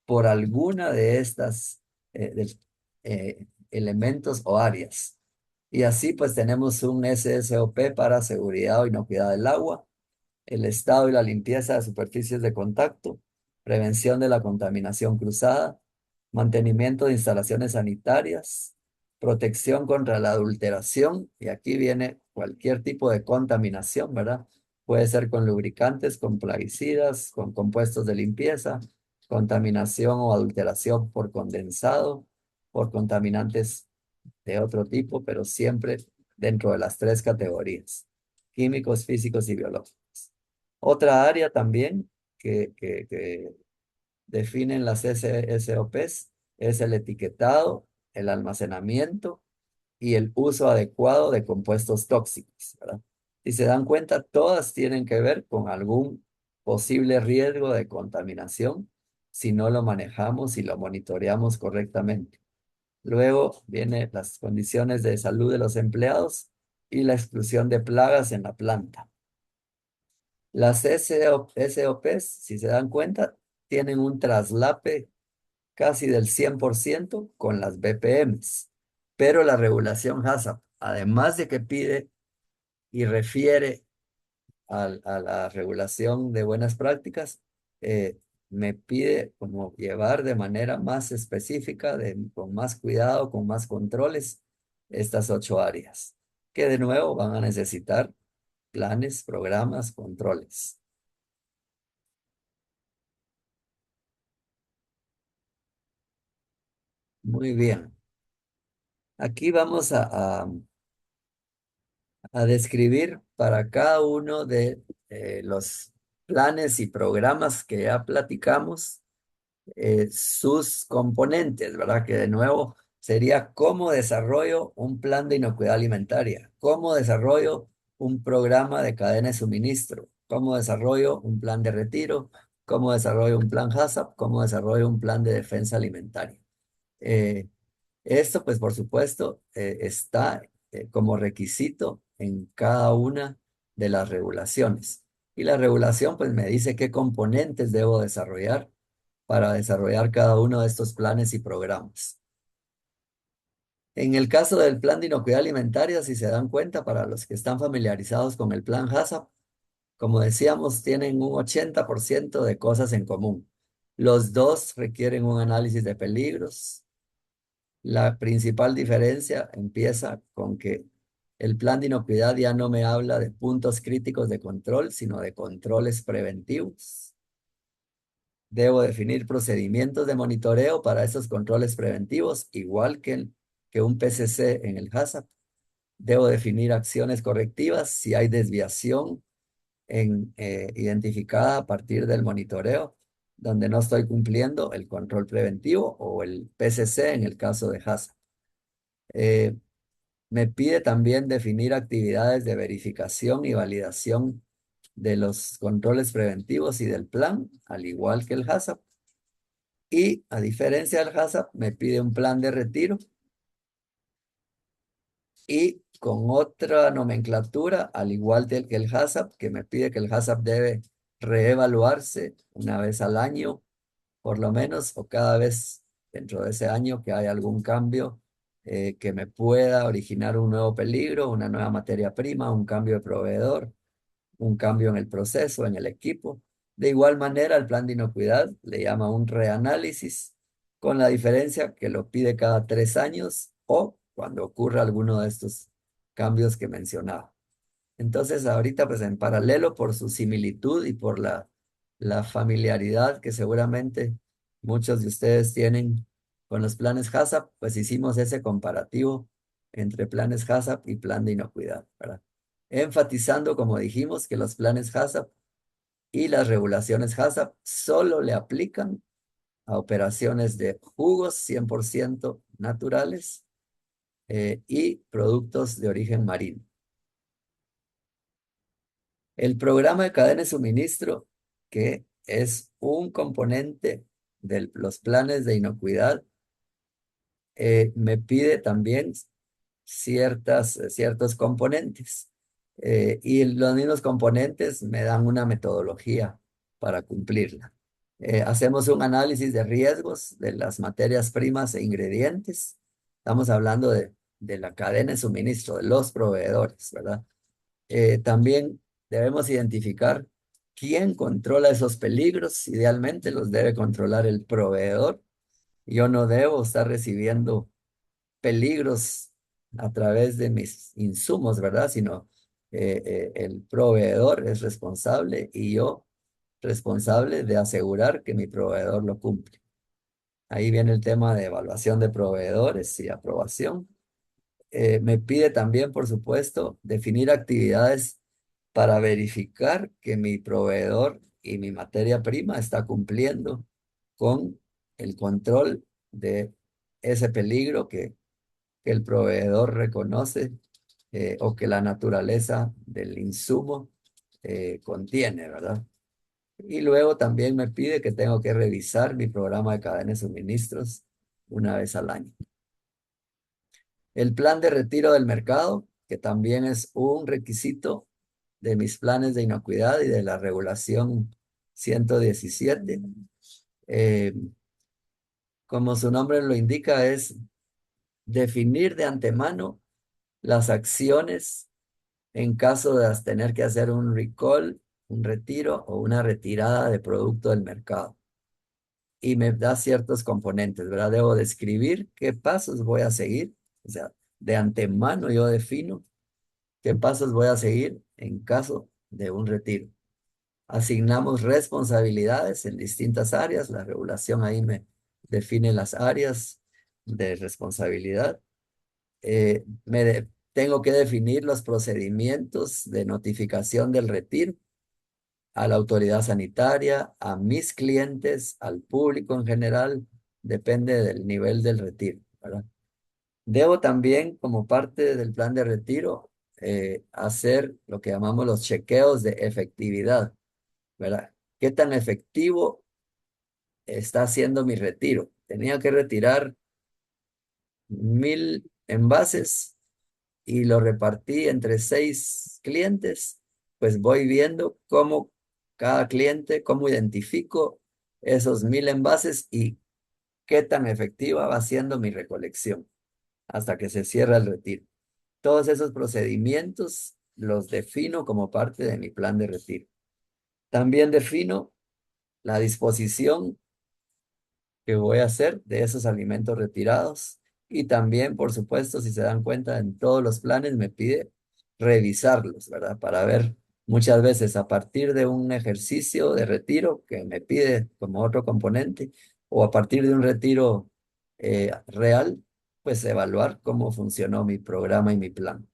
por alguna de estas elementos o áreas. Y así pues tenemos un SSOP para seguridad o inocuidad del agua, el estado y la limpieza de superficies de contacto, prevención de la contaminación cruzada, mantenimiento de instalaciones sanitarias, protección contra la adulteración, y aquí viene cualquier tipo de contaminación, ¿verdad? Puede ser con lubricantes, con plaguicidas, con compuestos de limpieza, contaminación o adulteración por condensado, por contaminantes de otro tipo, pero siempre dentro de las 3 categorías: químicos, físicos y biológicos. Otra área también que definen las SSOPs es el etiquetado, el almacenamiento y el uso adecuado de compuestos tóxicos, ¿verdad? Si se dan cuenta, todas tienen que ver con algún posible riesgo de contaminación si no lo manejamos y lo monitoreamos correctamente. Luego vienen las condiciones de salud de los empleados y la exclusión de plagas en la planta. Las SOPs, si se dan cuenta, tienen un traslape casi del 100% con las BPMs, pero la regulación HACCP, además de que pide y refiere a la regulación de buenas prácticas, me pide como llevar de manera más específica, con más cuidado, con más controles, estas 8 áreas, que de nuevo van a necesitar planes, programas, controles. Muy bien. Aquí vamos a describir para cada uno de los planes y programas que ya platicamos, sus componentes, ¿verdad? Que de nuevo sería cómo desarrollo un plan de inocuidad alimentaria, cómo desarrollo un programa de cadena de suministro, cómo desarrollo un plan de retiro, cómo desarrollo un plan HACCP, cómo desarrollo un plan de defensa alimentaria. Eh, Esto, pues, por supuesto, está como requisito en cada una de las regulaciones. Y la regulación, pues, me dice qué componentes debo desarrollar para desarrollar cada uno de estos planes y programas. En el caso del plan de inocuidad alimentaria, si se dan cuenta, para los que están familiarizados con el plan HACCP, como decíamos, tienen un 80% de cosas en común. Los dos requieren un análisis de peligros. La principal diferencia empieza con que el plan de inocuidad ya no me habla de puntos críticos de control, sino de controles preventivos. Debo definir procedimientos de monitoreo para esos controles preventivos, igual que un PCC en el HACCP. Debo definir acciones correctivas si hay desviación identificada a partir del monitoreo, donde no estoy cumpliendo el control preventivo o el PCC en el caso de HACCP. Me pide también definir actividades de verificación y validación de los controles preventivos y del plan, al igual que el HACCP. Y a diferencia del HACCP, me pide un plan de retiro y con otra nomenclatura, al igual que el HACCP, que me pide que el HACCP debe reevaluarse una vez al año, por lo menos, o cada vez dentro de ese año que haya algún cambio que me pueda originar un nuevo peligro, una nueva materia prima, un cambio de proveedor, un cambio en el proceso, en el equipo. De igual manera, el plan de inocuidad le llama un reanálisis, con la diferencia que lo pide cada 3 años o cuando ocurra alguno de estos cambios que mencionaba. Entonces, ahorita, pues en paralelo, por su similitud y por la familiaridad que seguramente muchos de ustedes tienen con los planes HACCP, pues hicimos ese comparativo entre planes HACCP y plan de inocuidad, ¿verdad? Enfatizando, como dijimos, que los planes HACCP y las regulaciones HACCP solo le aplican a operaciones de jugos 100% naturales y productos de origen marino. El programa de cadena de suministro, que es un componente de los planes de inocuidad, me pide también ciertos componentes. Y los mismos componentes me dan una metodología para cumplirla. Hacemos un análisis de riesgos de las materias primas e ingredientes. Estamos hablando de la cadena de suministro, de los proveedores, ¿verdad? También debemos identificar quién controla esos peligros. Idealmente los debe controlar el proveedor. Yo no debo estar recibiendo peligros a través de mis insumos, ¿verdad? Sino el proveedor es responsable y yo responsable de asegurar que mi proveedor lo cumple. Ahí viene el tema de evaluación de proveedores y aprobación. Me pide también, por supuesto, definir actividades para verificar que mi proveedor y mi materia prima está cumpliendo con el control de ese peligro que el proveedor reconoce o que la naturaleza del insumo contiene, ¿verdad? Y luego también me pide que tengo que revisar mi programa de cadena de suministros una vez al año. El plan de retiro del mercado, que también es un requisito de mis planes de inocuidad y de la regulación 117. Eh, Como su nombre lo indica, es definir de antemano las acciones en caso de tener que hacer un recall, un retiro o una retirada de producto del mercado. Y me da ciertos componentes, ¿verdad? Debo describir qué pasos voy a seguir. O sea, de antemano yo defino qué pasos voy a seguir en caso de un retiro. Asignamos responsabilidades en distintas áreas. La regulación ahí me define las áreas de responsabilidad. Tengo que definir los procedimientos de notificación del retiro a la autoridad sanitaria, a mis clientes, al público en general, depende del nivel del retiro, ¿verdad? Debo también, como parte del plan de retiro, hacer lo que llamamos los chequeos de efectividad, ¿verdad? ¿Qué tan efectivo está haciendo mi retiro? Tenía que retirar 1000 envases y lo repartí entre 6 clientes, pues voy viendo cómo cada cliente, cómo identifico esos 1000 envases y qué tan efectiva va siendo mi recolección hasta que se cierra el retiro. Todos esos procedimientos los defino como parte de mi plan de retiro. También defino la disposición que voy a hacer de esos alimentos retirados. Y también, por supuesto, si se dan cuenta, en todos los planes me pide revisarlos, ¿verdad? Para ver muchas veces a partir de un ejercicio de retiro que me pide como otro componente o a partir de un retiro real, pues evaluar cómo funcionó mi programa y mi plan.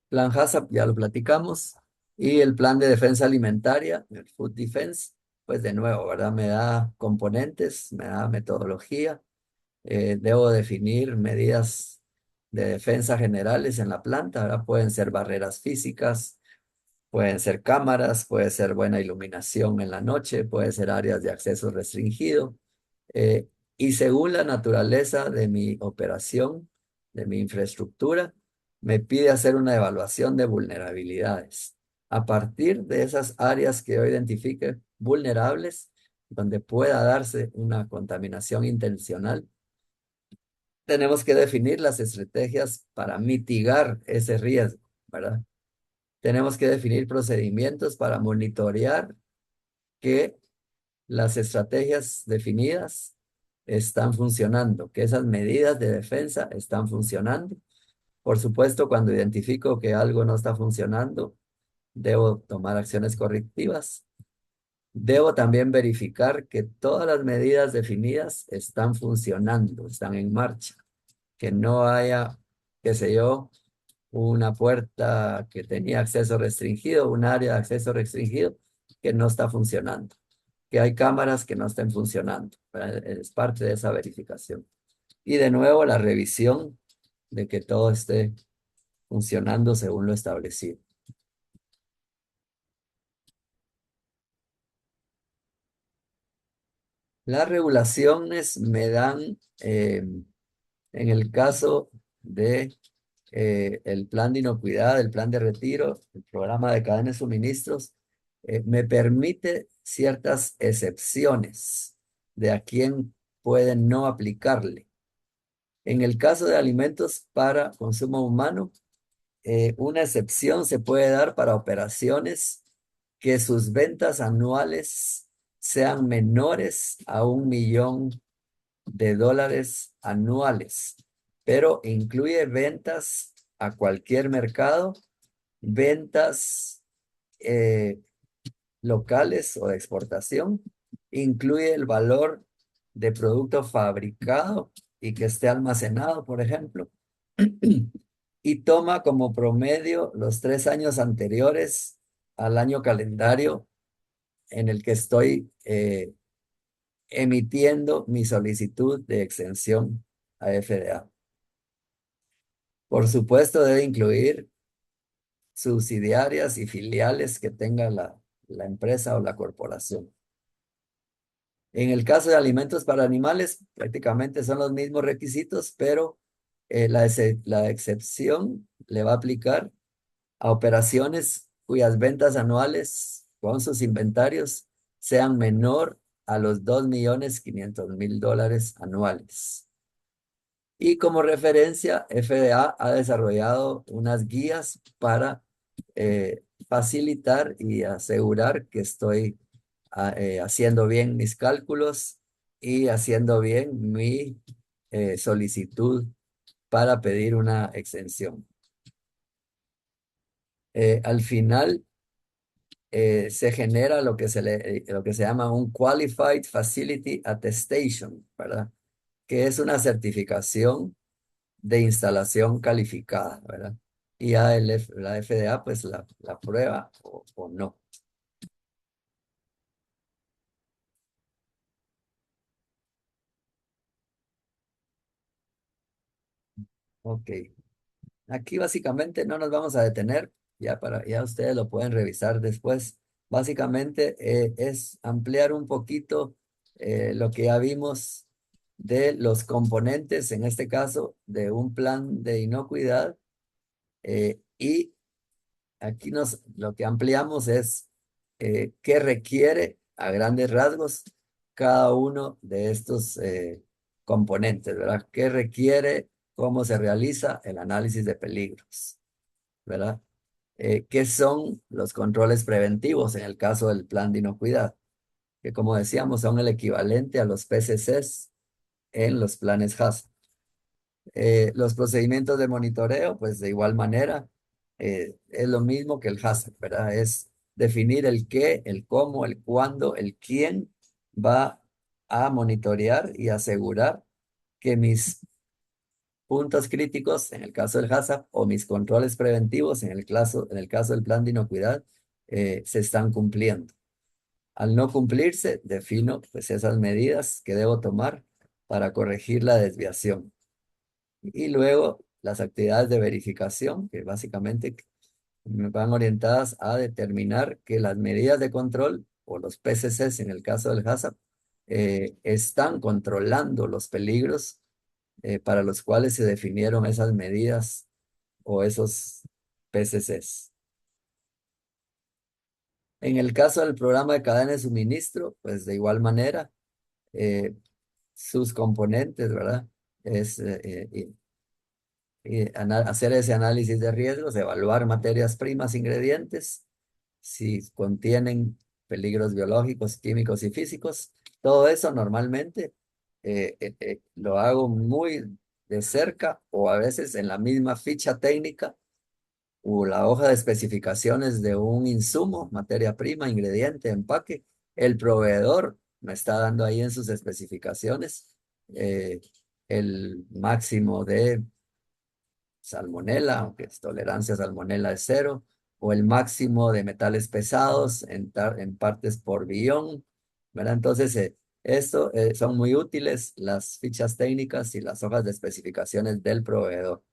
Plan HACCP ya lo platicamos. Y el plan de defensa alimentaria, el Food Defense, pues de nuevo, ¿verdad? Me da componentes, me da metodología. Debo definir medidas de defensa generales en la planta, ¿verdad? Pueden ser barreras físicas, pueden ser cámaras, puede ser buena iluminación en la noche, puede ser áreas de acceso restringido. Y según la naturaleza de mi operación, de mi infraestructura, me pide hacer una evaluación de vulnerabilidades. A partir de esas áreas que yo identifique vulnerables, donde pueda darse una contaminación intencional, tenemos que definir las estrategias para mitigar ese riesgo, ¿verdad? Tenemos que definir procedimientos para monitorear que las estrategias definidas están funcionando, que esas medidas de defensa están funcionando. Por supuesto, cuando identifico que algo no está funcionando, debo tomar acciones correctivas. Debo también verificar que todas las medidas definidas están funcionando, están en marcha, que no haya, qué sé yo, una puerta que tenía acceso restringido, un área de acceso restringido que no está funcionando, que hay cámaras que no estén funcionando. Es parte de esa verificación. Y de nuevo la revisión de que todo esté funcionando según lo establecido. Las regulaciones me dan, en el caso de el plan de inocuidad, el plan de retiro, el programa de cadena de suministros, me permite ciertas excepciones de a quién pueden no aplicarle. En el caso de alimentos para consumo humano, una excepción se puede dar para operaciones que sus ventas anuales sean menores a $1 millón anuales, pero incluye ventas a cualquier mercado, ventas eh, locales o de exportación, incluye el valor de producto fabricado y que esté almacenado, por ejemplo, y toma como promedio los 3 años anteriores al año calendario en el que estoy emitiendo mi solicitud de exención a FDA. Por supuesto, debe incluir subsidiarias y filiales que tenga la empresa o la corporación. En el caso de alimentos para animales, prácticamente son los mismos requisitos, pero la excepción le va a aplicar a operaciones cuyas ventas anuales con sus inventarios sean menor a los $2.500.000 anuales. Y como referencia, FDA ha desarrollado unas guías para facilitar y asegurar que estoy haciendo bien mis cálculos y haciendo bien mi solicitud para pedir una exención. Al final se genera lo que se llama un Qualified Facility Attestation, ¿verdad? Que es una certificación de instalación calificada, ¿verdad? Y ya la FDA pues la prueba o no. Ok. Aquí básicamente no nos vamos a detener, ya ustedes lo pueden revisar después. Básicamente es ampliar un poquito lo que ya vimos de los componentes, en este caso, de un plan de inocuidad. Y aquí lo que ampliamos es qué requiere a grandes rasgos cada uno de estos componentes, ¿verdad? ¿Qué requiere? ¿Cómo se realiza el análisis de peligros? ¿Verdad? ¿Qué son los controles preventivos en el caso del plan de inocuidad? Que como decíamos son el equivalente a los PCCs en los planes HACCP. Los procedimientos de monitoreo, pues de igual manera, es lo mismo que el HACCP, ¿verdad? Es definir el qué, el cómo, el cuándo, el quién va a monitorear y asegurar que mis puntos críticos, en el caso del HACCP, o mis controles preventivos, en el caso del plan de inocuidad, se están cumpliendo. Al no cumplirse, defino pues esas medidas que debo tomar para corregir la desviación. Y luego las actividades de verificación, que básicamente me van orientadas a determinar que las medidas de control o los PCCs en el caso del HACCP están controlando los peligros para los cuales se definieron esas medidas o esos PCCs. En el caso del programa de cadena de suministro, pues de igual manera, eh, sus componentes, ¿verdad? Es hacer ese análisis de riesgos, evaluar materias primas, ingredientes, si contienen peligros biológicos, químicos y físicos. Todo eso normalmente lo hago muy de cerca o a veces en la misma ficha técnica o la hoja de especificaciones de un insumo, materia prima, ingrediente, empaque. El proveedor me está dando ahí en sus especificaciones eh, el máximo de salmonela, aunque es tolerancia a salmonela es cero, o el máximo de metales pesados en partes por billón, ¿verdad? Entonces, esto son muy útiles las fichas técnicas y las hojas de especificaciones del proveedor,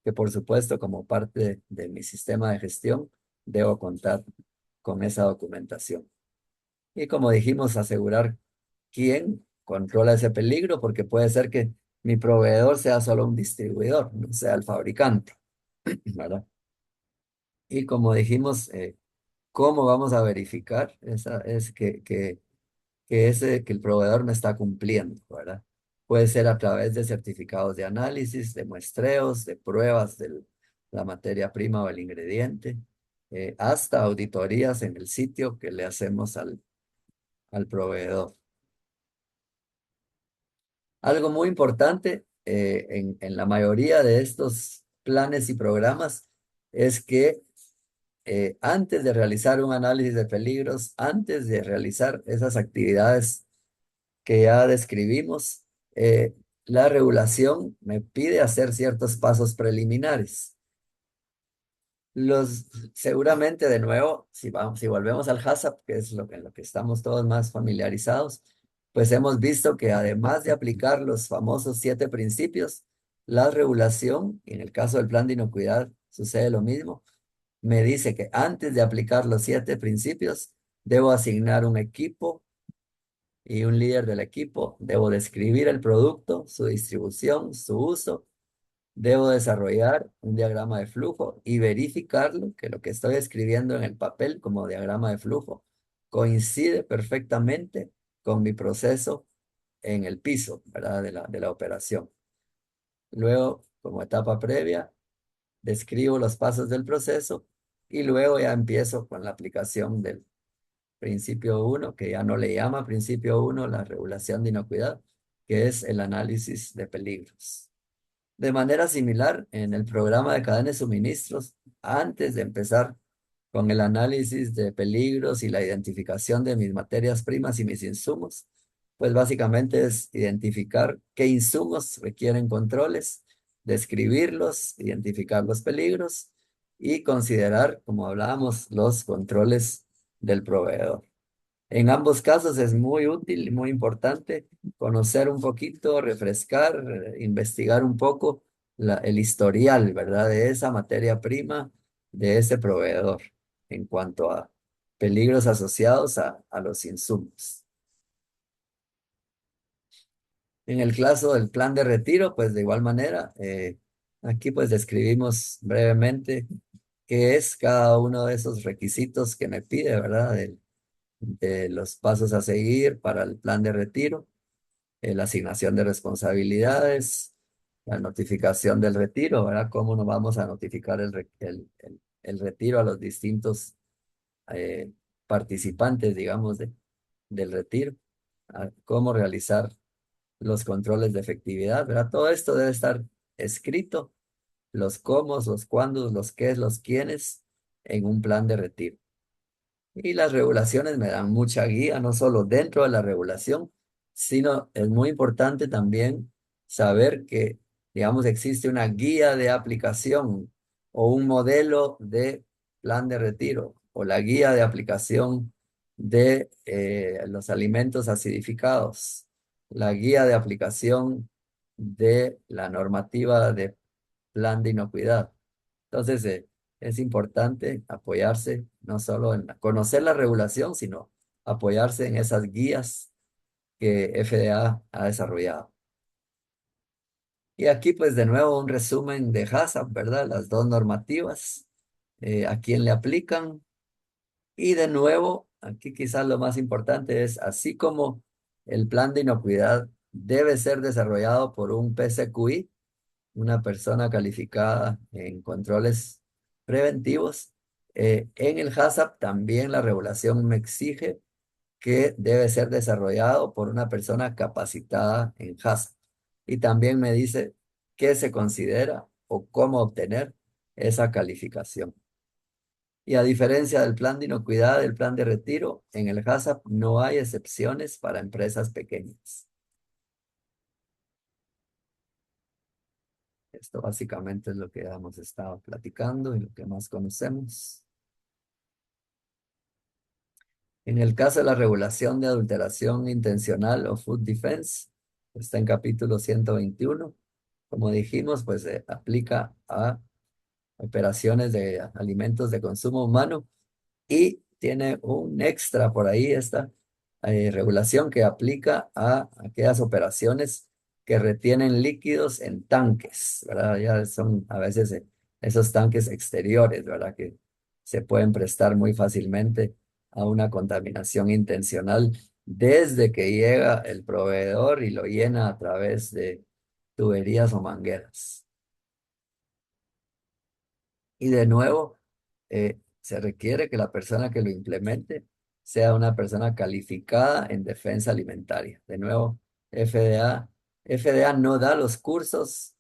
que por supuesto, como parte de mi sistema de gestión, debo contar con esa documentación. Y como dijimos, asegurar quién controla ese peligro, porque puede ser que mi proveedor sea solo un distribuidor, no sea el fabricante, ¿verdad? Y como dijimos, ¿cómo vamos a verificar que el proveedor me está cumpliendo, ¿verdad? Puede ser a través de certificados de análisis, de muestreos, de pruebas de la materia prima o el ingrediente, hasta auditorías en el sitio que le hacemos al proveedor. Algo muy importante en la mayoría de estos planes y programas es que antes de realizar un análisis de peligros, antes de realizar esas actividades que ya describimos, la regulación me pide hacer ciertos pasos preliminares. Seguramente, de nuevo, si volvemos al HACCP, que es en lo que estamos todos más familiarizados, pues hemos visto que además de aplicar los famosos 7 principios, la regulación, y en el caso del plan de inocuidad sucede lo mismo, me dice que antes de aplicar los 7 principios, debo asignar un equipo y un líder del equipo, debo describir el producto, su distribución, su uso. Debo desarrollar un diagrama de flujo y verificarlo, que lo que estoy escribiendo en el papel como diagrama de flujo coincide perfectamente con mi proceso en el piso, ¿verdad? De la operación. Luego, como etapa previa, describo los pasos del proceso y luego ya empiezo con la aplicación del principio uno, que ya no le llama principio uno la regulación de inocuidad, que es el análisis de peligros. De manera similar, en el programa de cadena de suministros, antes de empezar con el análisis de peligros y la identificación de mis materias primas y mis insumos, pues básicamente es identificar qué insumos requieren controles, describirlos, identificar los peligros y considerar, como hablábamos, los controles del proveedor. En ambos casos es muy útil y muy importante conocer un poquito, refrescar, investigar un poco el historial, ¿verdad? De esa materia prima, de ese proveedor, en cuanto a peligros asociados a los insumos. En el caso del plan de retiro, pues de igual manera, aquí pues describimos brevemente qué es cada uno de esos requisitos que me pide, ¿verdad? De los pasos a seguir para el plan de retiro, la asignación de responsabilidades, la notificación del retiro, ¿verdad? ¿Cómo nos vamos a notificar el retiro a los distintos eh, participantes, digamos, del retiro? ¿Cómo realizar los controles de efectividad, ¿verdad? Todo esto debe estar escrito, los cómo, los cuándos, los qués, los quiénes, en un plan de retiro. Y las regulaciones me dan mucha guía, no solo dentro de la regulación, sino es muy importante también saber que, digamos, existe una guía de aplicación o un modelo de plan de retiro o la guía de aplicación de los alimentos acidificados, la guía de aplicación de la normativa de plan de inocuidad. Entonces, es importante apoyarse no solo en conocer la regulación, sino apoyarse en esas guías que FDA ha desarrollado. Y aquí pues de nuevo un resumen de HACCP, ¿verdad? Las dos normativas, a quién le aplican. Y de nuevo, aquí quizás lo más importante es, así como el plan de inocuidad debe ser desarrollado por un PCQI, una persona calificada en controles preventivos, en el HACCP también la regulación me exige que debe ser desarrollado por una persona capacitada en HACCP. Y también me dice qué se considera o cómo obtener esa calificación. Y a diferencia del plan de inocuidad, del plan de retiro, en el HACCP no hay excepciones para empresas pequeñas. Esto básicamente es lo que hemos estado platicando y lo que más conocemos. En el caso de la regulación de adulteración intencional o food defense, está en capítulo 121. Como dijimos, pues se aplica a operaciones de alimentos de consumo humano y tiene un extra por ahí esta regulación que aplica a aquellas operaciones que retienen líquidos en tanques, ¿verdad? Ya son a veces esos tanques exteriores, ¿verdad? Que se pueden prestar muy fácilmente a una contaminación intencional desde que llega el proveedor y lo llena a través de tuberías o mangueras. Y de nuevo, se requiere que la persona que lo implemente sea una persona calificada en defensa alimentaria. De nuevo, FDA, FDA no da los cursos,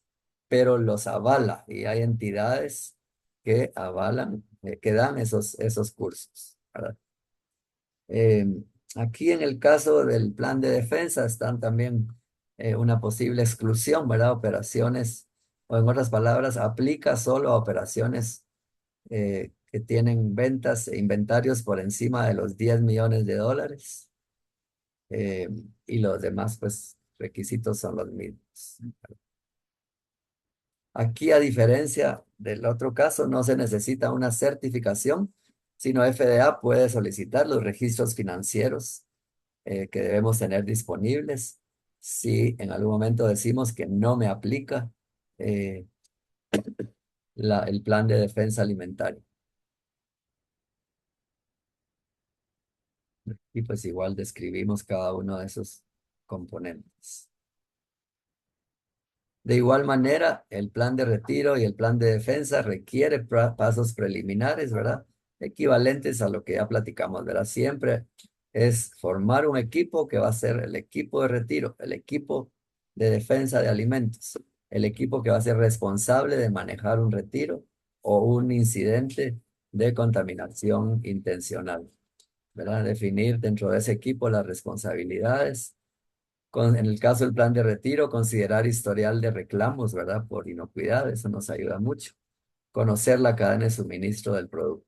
pero los avala y hay entidades que avalan, que dan esos cursos, ¿verdad? Eh, Aquí en el caso del plan de defensa están también una posible exclusión, ¿verdad? Operaciones, o en otras palabras, aplica solo a operaciones que tienen ventas e inventarios por encima de los 10 millones de dólares. eh, y los demás, pues, requisitos son los mismos. Aquí, a diferencia del otro caso, no se necesita una certificación, sino FDA puede solicitar los registros financieros que debemos tener disponibles. Si en algún momento decimos que no me aplica eh, el plan de defensa alimentaria. Y pues igual describimos cada uno de esos componentes. De igual manera, el plan de retiro y el plan de defensa requiere pasos preliminares, ¿verdad? Equivalentes a lo que ya platicamos, ¿verdad? Siempre es formar un equipo que va a ser el equipo de retiro, el equipo de defensa de alimentos, el equipo que va a ser responsable de manejar un retiro o un incidente de contaminación intencional, ¿verdad? Definir dentro de ese equipo las responsabilidades en el caso del plan de retiro, considerar historial de reclamos, ¿verdad? Por inocuidad, eso nos ayuda mucho. Conocer la cadena de suministro del producto.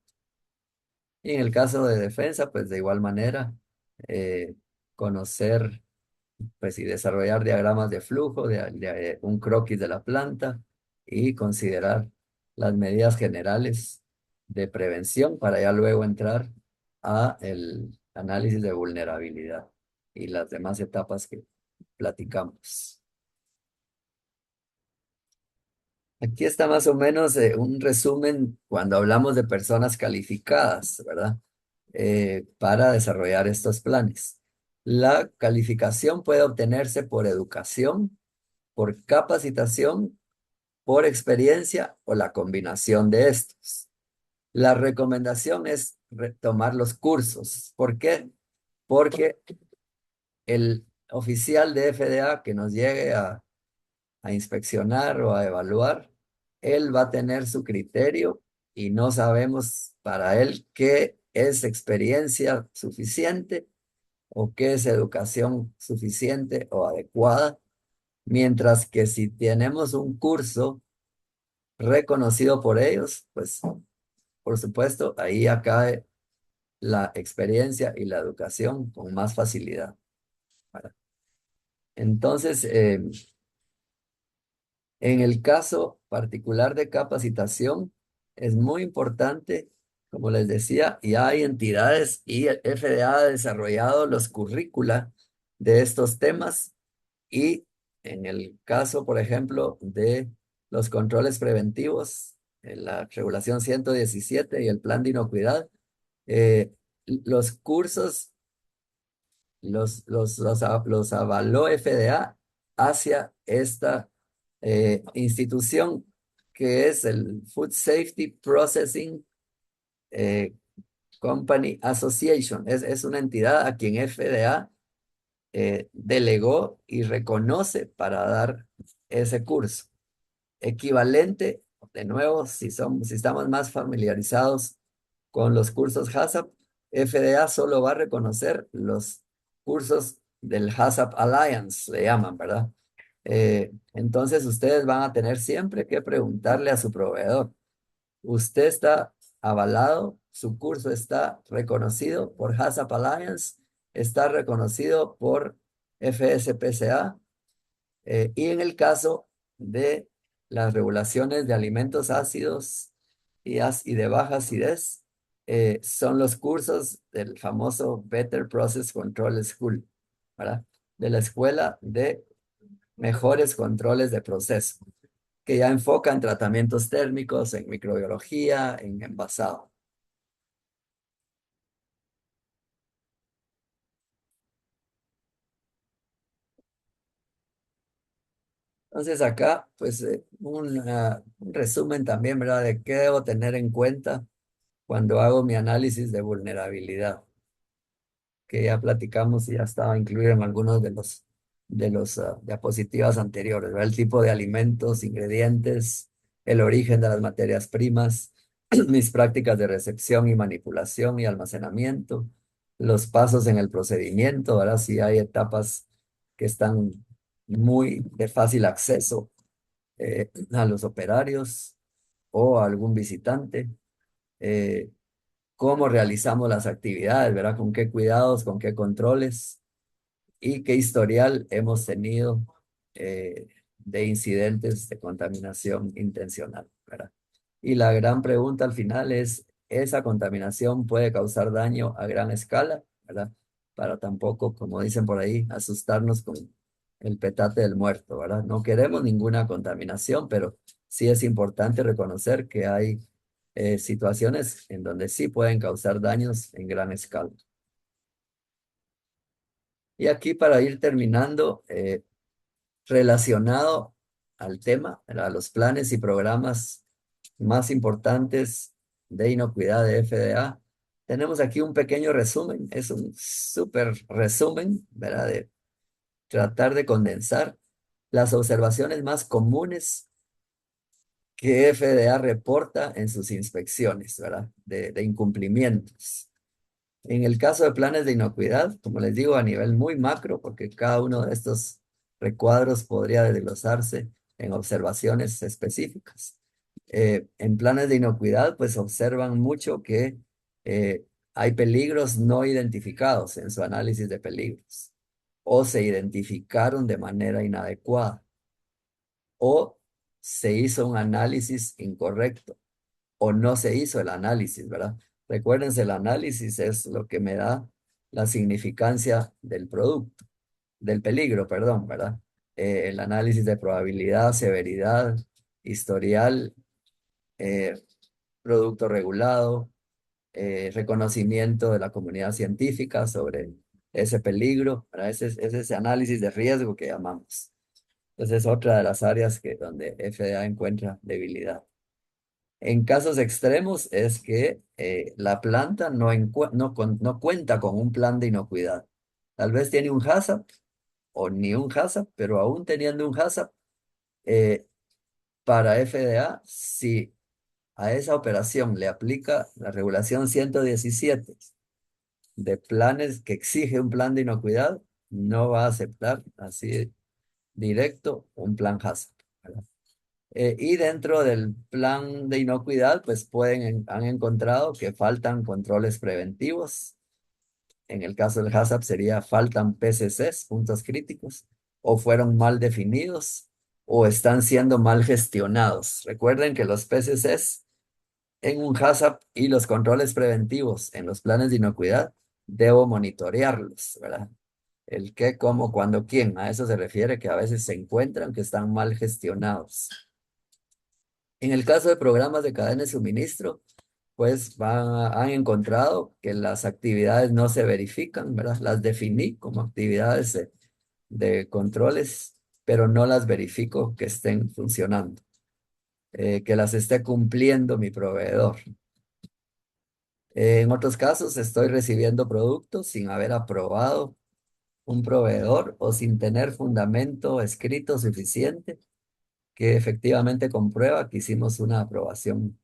Y en el caso de defensa, pues de igual manera, eh, conocer, pues y desarrollar diagramas de flujo, de un croquis de la planta y considerar las medidas generales de prevención para ya luego entrar a el análisis de vulnerabilidad y las demás etapas que platicamos. Aquí está más o menos un resumen cuando hablamos de personas calificadas, ¿verdad? Para desarrollar estos planes. La calificación puede obtenerse por educación, por capacitación, por experiencia o la combinación de estos. La recomendación es tomar los cursos. ¿Por qué? Porque el oficial de FDA que nos llegue a inspeccionar o a evaluar, él va a tener su criterio y no sabemos para él qué es experiencia suficiente o qué es educación suficiente o adecuada, mientras que si tenemos un curso reconocido por ellos, pues por supuesto ahí ya cae la experiencia y la educación con más facilidad. Entonces, en el caso particular de capacitación, es muy importante, como les decía, y hay entidades y el FDA ha desarrollado los currícula de estos temas y en el caso, por ejemplo, de los controles preventivos, en la regulación 117 y el plan de inocuidad, eh, los cursos los avaló FDA hacia esta institución que es el Food Safety Processing eh, Company Association. Es una entidad a quien FDA delegó y reconoce para dar ese curso. Equivalente, de nuevo, si estamos más familiarizados con los cursos HACCP, FDA solo va a reconocer los cursos del HACCP Alliance, le llaman, ¿verdad? Entonces ustedes van a tener siempre que preguntarle a su proveedor, ¿usted está avalado? ¿Su curso está reconocido por HACCP Alliance? ¿Está reconocido por FSPCA? Y en el caso de las regulaciones de alimentos ácidos y de baja acidez, son los cursos del famoso Better Process Control School, ¿verdad? De la Escuela de Mejores Controles de Proceso, que ya enfoca en tratamientos térmicos, en microbiología, en envasado. Entonces acá, pues, un resumen también, ¿verdad? De qué debo tener en cuenta cuando hago mi análisis de vulnerabilidad, que ya platicamos y ya estaba incluido en algunos de los diapositivas anteriores, ¿verdad? El tipo de alimentos, ingredientes, el origen de las materias primas, mis prácticas de recepción y manipulación y almacenamiento, los pasos en el procedimiento, ¿verdad? Si hay etapas que están muy de fácil acceso a los operarios o a algún visitante. eh, Cómo realizamos las actividades, ¿verdad? Con qué cuidados, con qué controles y qué historial hemos tenido eh, de incidentes de contaminación intencional, ¿verdad? Y la gran pregunta al final es, ¿esa contaminación puede causar daño a gran escala, ¿verdad? Para tampoco, como dicen por ahí, asustarnos con el petate del muerto, ¿verdad? No queremos ninguna contaminación, pero sí es importante reconocer que hay situaciones en donde sí pueden causar daños en gran escala. Y aquí para ir terminando, relacionado al tema, a los planes y programas más importantes de inocuidad de FDA, tenemos aquí un pequeño resumen, es un súper resumen, ¿verdad? De tratar de condensar las observaciones más comunes que FDA reporta en sus inspecciones, ¿verdad? De incumplimientos. En el caso de planes de inocuidad, como les digo, a nivel muy macro, porque cada uno de estos recuadros podría desglosarse en observaciones específicas. En planes de inocuidad, pues observan mucho que hay peligros no identificados en su análisis de peligros, o se identificaron de manera inadecuada, o se hizo un análisis incorrecto o no se hizo el análisis, ¿verdad? Recuérdense, el análisis es lo que me da la significancia del producto, del peligro, perdón, ¿verdad? El análisis de probabilidad, severidad, historial, eh, producto regulado, reconocimiento de la comunidad científica sobre ese peligro, ¿verdad? Es ese análisis de riesgo que llamamos. Entonces es otra de las áreas donde FDA encuentra debilidad. En casos extremos es que la planta no cuenta con un plan de inocuidad. Tal vez tiene un HACCP o ni un HACCP, pero aún teniendo un HACCP, eh, para FDA, si a esa operación le aplica la regulación 117 de planes que exige un plan de inocuidad, no va a aceptar así directo un plan HACCP, ¿verdad? Y dentro del plan de inocuidad, pues han encontrado que faltan controles preventivos. En el caso del HACCP sería faltan PCCs, puntos críticos, o fueron mal definidos, o están siendo mal gestionados. Recuerden que los PCCs en un HACCP y los controles preventivos en los planes de inocuidad, debo monitorearlos, ¿verdad? El qué, cómo, cuándo, quién. A eso se refiere que a veces se encuentran que están mal gestionados. En el caso de programas de cadena de suministro, pues han encontrado que las actividades no se verifican, ¿verdad? Las definí como actividades de controles, pero no las verifico que estén funcionando, que las esté cumpliendo mi proveedor. En otros casos, estoy recibiendo productos sin haber aprobado un proveedor o sin tener fundamento escrito suficiente que efectivamente comprueba que hicimos una aprobación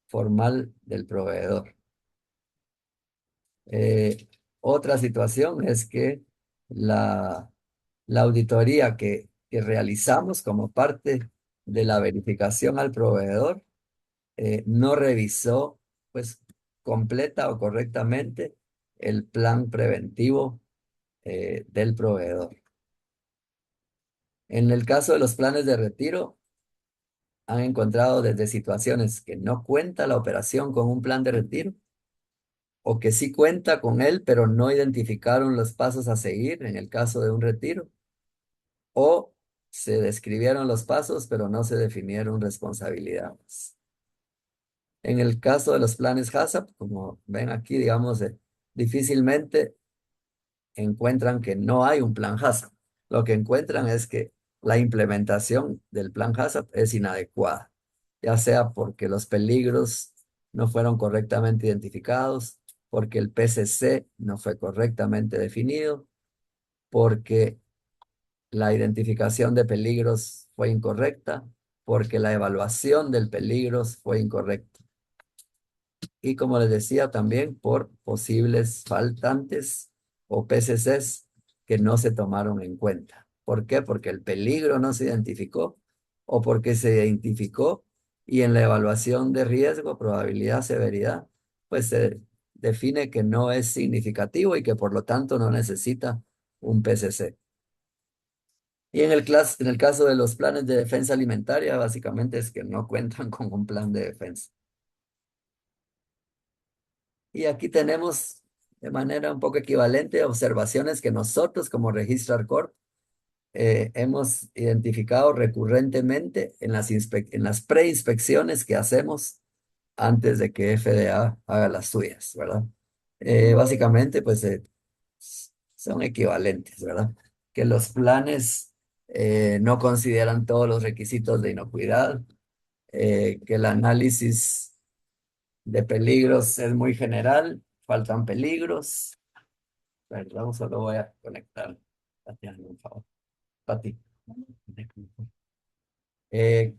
formal del proveedor. Eh, Otra situación es que la, la auditoría que realizamos como parte de la verificación al proveedor no revisó pues completa o correctamente el plan preventivo del proveedor. En el caso de los planes de retiro, han encontrado desde situaciones que no cuenta la operación con un plan de retiro o que sí cuenta con él, pero no identificaron los pasos a seguir en el caso de un retiro, o se describieron los pasos, pero no se definieron responsabilidades. En el caso de los planes HACCP, como ven aquí, digamos, difícilmente encuentran que no hay un plan HACCP. Lo que encuentran es que la implementación del plan HACCP es inadecuada, ya sea porque los peligros no fueron correctamente identificados, porque el PCC no fue correctamente definido, porque la identificación de peligros fue incorrecta, porque la evaluación del peligros fue incorrecta. Y como les decía, también por posibles faltantes o PCCs que no se tomaron en cuenta. ¿Por qué? Porque el peligro no se identificó o porque se identificó y en la evaluación de riesgo, probabilidad, severidad, pues se define que no es significativo y que por lo tanto no necesita un PCC. Y en el caso de los planes de defensa alimentaria, básicamente es que no cuentan con un plan de defensa. Y aquí tenemos de manera un poco equivalente observaciones que nosotros como Registrar Corp hemos identificado recurrentemente en en las preinspecciones que hacemos antes de que FDA haga las suyas, ¿verdad? Básicamente, pues son equivalentes, ¿verdad? Que los planes no consideran todos los requisitos de inocuidad, que el análisis de peligros es muy general, faltan peligros. Perdón, solo voy a conectar. Tatiana, por favor. Pati. Eh,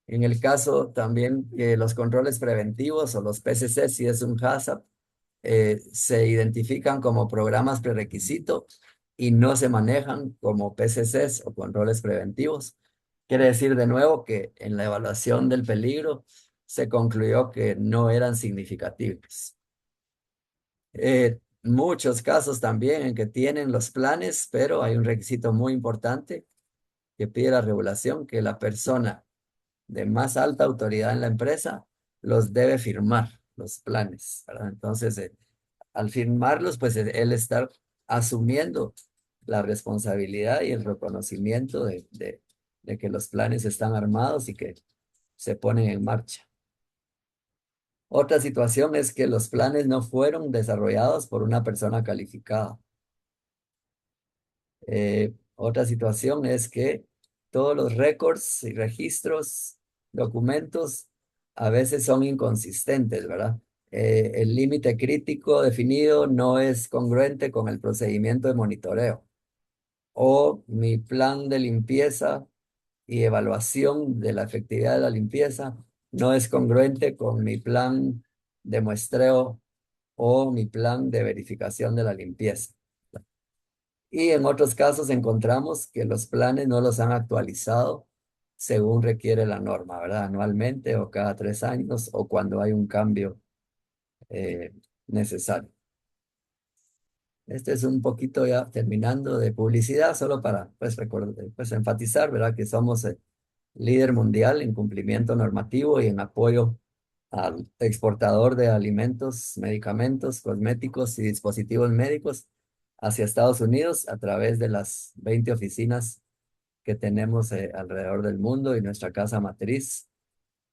en el caso también que los controles preventivos o los PCC, si es un HACCP, se identifican como programas prerequisito y no se manejan como PCCs o controles preventivos. Quiere decir de nuevo que en la evaluación del peligro se concluyó que no eran significativos. Muchos casos también en que tienen los planes, pero hay un requisito muy importante que pide la regulación, que la persona de más alta autoridad en la empresa los debe firmar, los planes, ¿verdad? Entonces, al firmarlos, pues él está asumiendo la responsabilidad y el reconocimiento de que los planes están armados y que se ponen en marcha. Otra situación es que los planes no fueron desarrollados por una persona calificada. Otra situación es que todos los récords y registros, documentos, a veces son inconsistentes, ¿verdad? El límite crítico definido no es congruente con el procedimiento de monitoreo. O mi plan de limpieza y evaluación de la efectividad de la limpieza no es congruente con mi plan de muestreo o mi plan de verificación de la limpieza. Y en otros casos encontramos que los planes no los han actualizado según requiere la norma, ¿verdad? Anualmente o cada 3 años o cuando hay un cambio eh, necesario. Este es un poquito ya terminando de publicidad, solo para pues, enfatizar, ¿verdad? Que somos líder mundial en cumplimiento normativo y en apoyo al exportador de alimentos, medicamentos, cosméticos y dispositivos médicos hacia Estados Unidos a través de las 20 oficinas que tenemos alrededor del mundo y nuestra casa matriz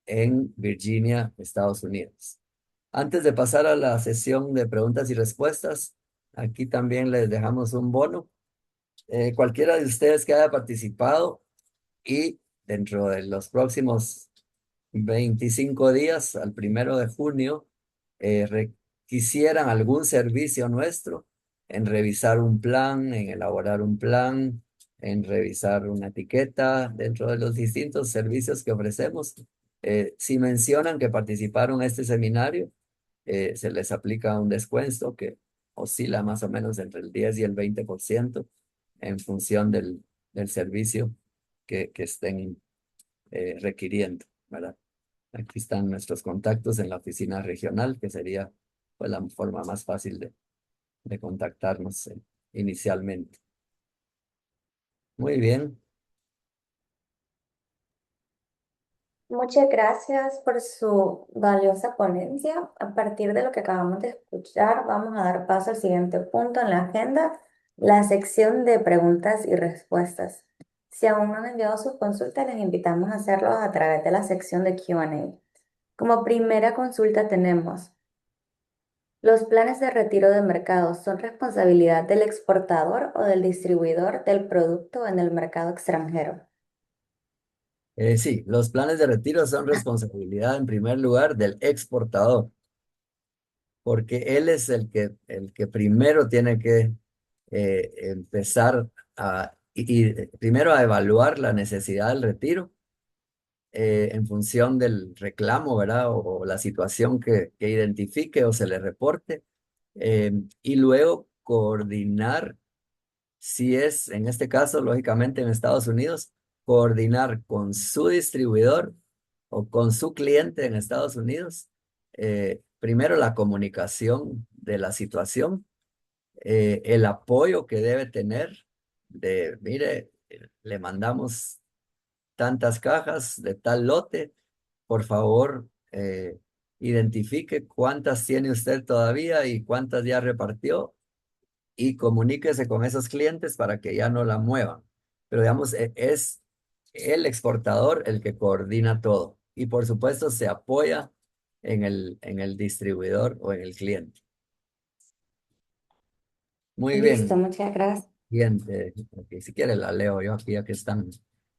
en Virginia, Estados Unidos. Antes de pasar a la sesión de preguntas y respuestas, aquí también les dejamos un bono. Cualquiera de ustedes que haya participado y dentro de los próximos 25 días al 1 de junio quisieran algún servicio nuestro en revisar un plan, en elaborar un plan, en revisar una etiqueta dentro de los distintos servicios que ofrecemos. Si mencionan que participaron en este seminario, se les aplica un descuento que oscila más o menos entre el 10 y el 20% en función del servicio que estén requiriendo, ¿verdad? Aquí están nuestros contactos en la oficina regional, que sería pues, la forma más fácil de contactarnos inicialmente. Muy bien. Muchas gracias por su valiosa ponencia. A partir de lo que acabamos de escuchar, vamos a dar paso al siguiente punto en la agenda, la sección de preguntas y respuestas. Si aún no han enviado sus consultas, les invitamos a hacerlo a través de la sección de Q&A. Como primera consulta tenemos, ¿los planes de retiro de mercado son responsabilidad del exportador o del distribuidor del producto en el mercado extranjero? Sí, los planes de retiro son responsabilidad en primer lugar del exportador, porque él es el que primero tiene que empezar y primero a evaluar la necesidad del retiro en función del reclamo, ¿verdad? O la situación que identifique o se le reporte, y luego coordinar, si es, en este caso, lógicamente en Estados Unidos, coordinar con su distribuidor o con su cliente en Estados Unidos, primero la comunicación de la situación, el apoyo que debe tener de, mire, le mandamos tantas cajas de tal lote, por favor, identifique cuántas tiene usted todavía y cuántas ya repartió y comuníquese con esos clientes para que ya no la muevan. Pero digamos, es el exportador el que coordina todo y por supuesto se apoya en el distribuidor o en el cliente. Muy Listo, bien. muchas gracias. Siguiente, ok, si quiere la leo yo aquí, aquí están.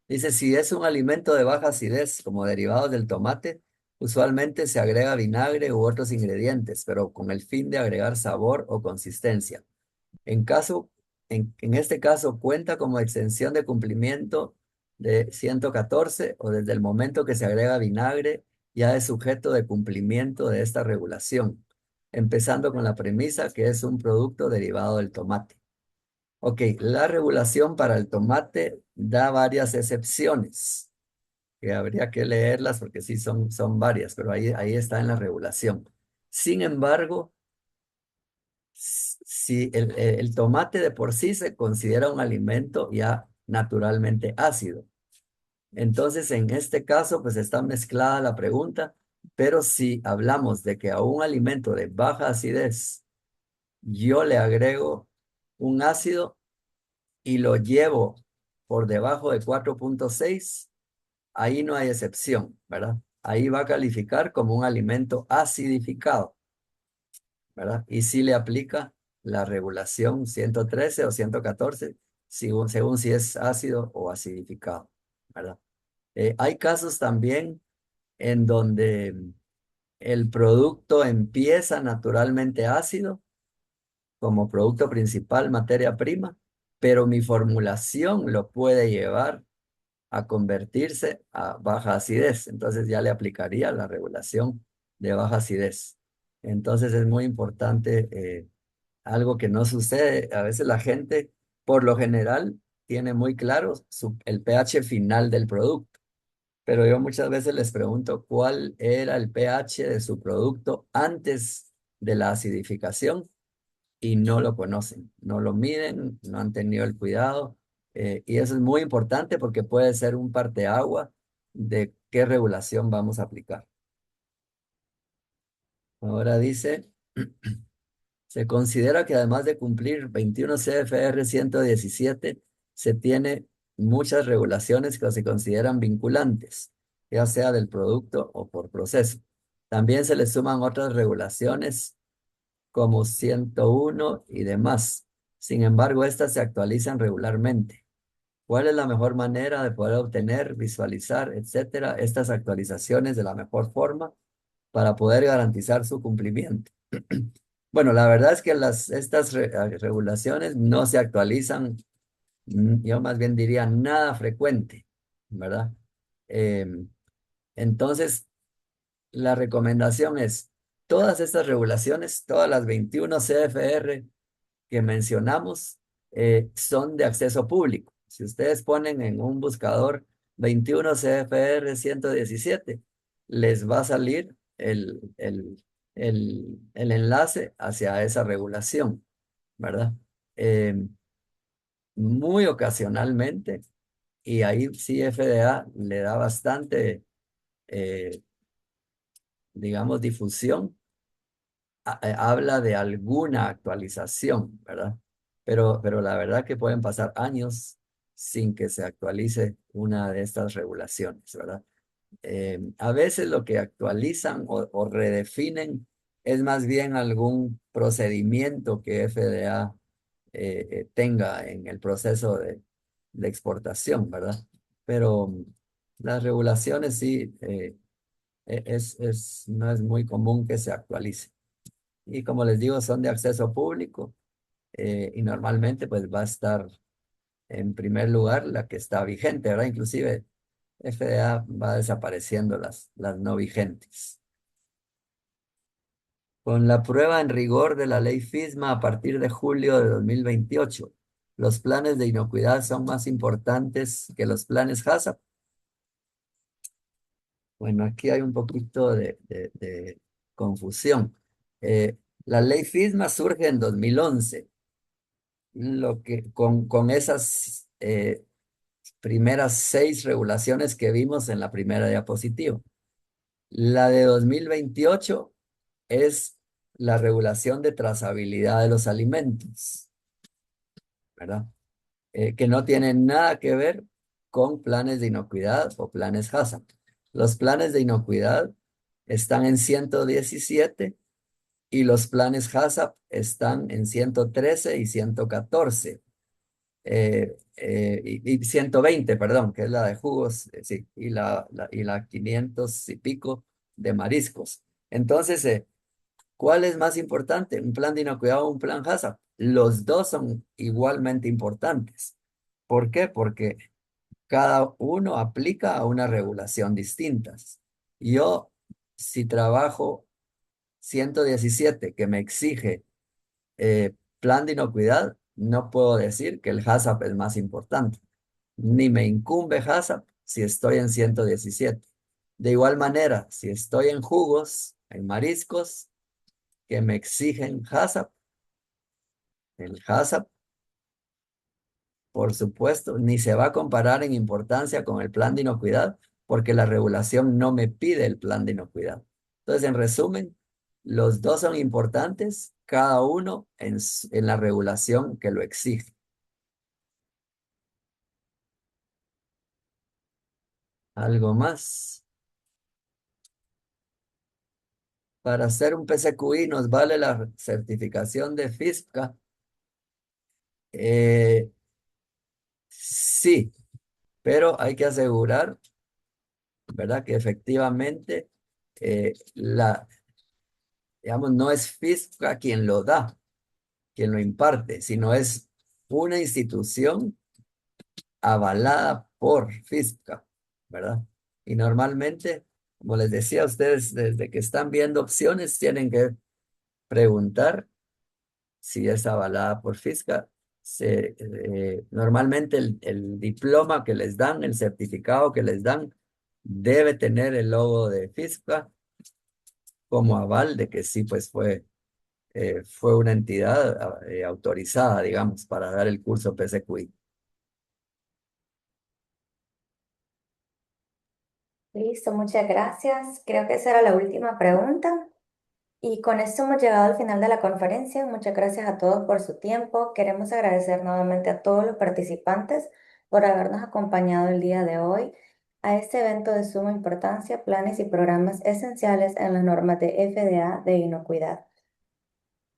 Dice, si es un alimento de baja acidez como derivados del tomate, usualmente se agrega vinagre u otros ingredientes, pero con el fin de agregar sabor o consistencia. En caso, en este caso, cuenta como extensión de cumplimiento de 114 o desde el momento que se agrega vinagre, ya es sujeto de cumplimiento de esta regulación, empezando con la premisa que es un producto derivado del tomate. Ok, la regulación para el tomate da varias excepciones, que habría que leerlas porque sí son varias, pero ahí está en la regulación. Sin embargo, si el tomate de por sí se considera un alimento ya naturalmente ácido. Entonces, en este caso, pues está mezclada la pregunta, pero si hablamos de que a un alimento de baja acidez yo le agrego un ácido, y lo llevo por debajo de 4,6, ahí no hay excepción, ¿verdad? Ahí va a calificar como un alimento acidificado, ¿verdad? Y sí le aplica la regulación 113 o 114, según si es ácido o acidificado, ¿verdad? Hay casos también en donde el producto empieza naturalmente ácido como producto principal, materia prima, pero mi formulación lo puede llevar a convertirse a baja acidez. Entonces ya le aplicaría la regulación de baja acidez. Entonces es muy importante, algo que no sucede. A veces la gente, por lo general, tiene muy claro el pH final del producto. Pero yo muchas veces les pregunto cuál era el pH de su producto antes de la acidificación y no lo conocen, no lo miden, no han tenido el cuidado, y eso es muy importante porque puede ser un parteagua de qué regulación vamos a aplicar. Ahora dice, Se considera que además de cumplir 21 CFR 117, se tiene muchas regulaciones que se consideran vinculantes, ya sea del producto o por proceso. También se le suman otras regulaciones como 101 y demás. Sin embargo, estas se actualizan regularmente. ¿Cuál es la mejor manera de poder obtener, visualizar, etcétera, estas actualizaciones de la mejor forma para poder garantizar su cumplimiento? Bueno, la verdad es que estas regulaciones no se actualizan, yo más bien diría nada frecuente, ¿verdad? Em, entonces, la recomendación es, todas estas regulaciones, todas las 21 CFR que mencionamos, son de acceso público. Si ustedes ponen en un buscador 21 CFR 117, les va a salir el enlace hacia esa regulación, ¿verdad? Eh, Muy ocasionalmente, y ahí sí FDA le da bastante, eh, digamos, difusión, habla de alguna actualización, ¿verdad? Pero la verdad que pueden pasar años sin que se actualice una de estas regulaciones, ¿verdad? A veces lo que actualizan o redefinen es más bien algún procedimiento que FDA tenga en el proceso de exportación, ¿verdad? Pero las regulaciones sí, no es muy común que se actualice. Y como les digo, son de acceso público, y normalmente pues va a estar en primer lugar la que está vigente, ¿verdad? Inclusive FDA va desapareciendo las no vigentes. Con la prueba en rigor de la ley FISMA a partir de julio de 2028, los planes de inocuidad son más importantes que los planes HACCP. Bueno, aquí hay un poquito de confusión. La ley FISMA surge en 2011, con esas primeras 6 regulaciones que vimos en la primera diapositiva. La de 2028 es la regulación de trazabilidad de los alimentos, ¿verdad? Que no tiene nada que ver con planes de inocuidad o planes HACCP. Los planes de inocuidad están en 117 y los planes HACCP están en 113 y 114. Y 120, perdón, que es la de jugos, sí, y la 500 y pico de mariscos. Entonces, ¿cuál es más importante? ¿Un plan de inocuidad o un plan HACCP? Los dos son igualmente importantes. ¿Por qué? Porque cada uno aplica a una regulación distinta. Yo, si trabajo 117 que me exige plan de inocuidad, no puedo decir que el HACCP es más importante. Ni me incumbe HACCP si estoy en 117. De igual manera, si estoy en jugos, en mariscos, que me exigen HACCP, el HACCP, por supuesto, ni se va a comparar en importancia con el plan de inocuidad, porque la regulación no me pide el plan de inocuidad. Entonces, en resumen, los dos son importantes, cada uno en la regulación que lo exige. ¿Algo más? Para hacer un PCQI nos vale la certificación de FISCA. Eh, sí, pero hay que asegurar, ¿verdad? Que efectivamente digamos, no es FISCA quien lo da, quien lo imparte, sino es una institución avalada por FISCA, ¿verdad? Y normalmente, como les decía a ustedes, desde que están viendo opciones, tienen que preguntar si es avalada por FISCA. Normalmente el diploma que les dan, el certificado que les dan, debe tener el logo de FISCA como aval de que sí, pues fue una entidad autorizada, digamos, para dar el curso PCQI. Listo, muchas gracias. Creo que esa era la última pregunta. Y con esto hemos llegado al final de la conferencia. Muchas gracias a todos por su tiempo. Queremos agradecer nuevamente a todos los participantes por habernos acompañado el día de hoy a este evento de suma importancia, planes y programas esenciales en las normas de FDA de inocuidad.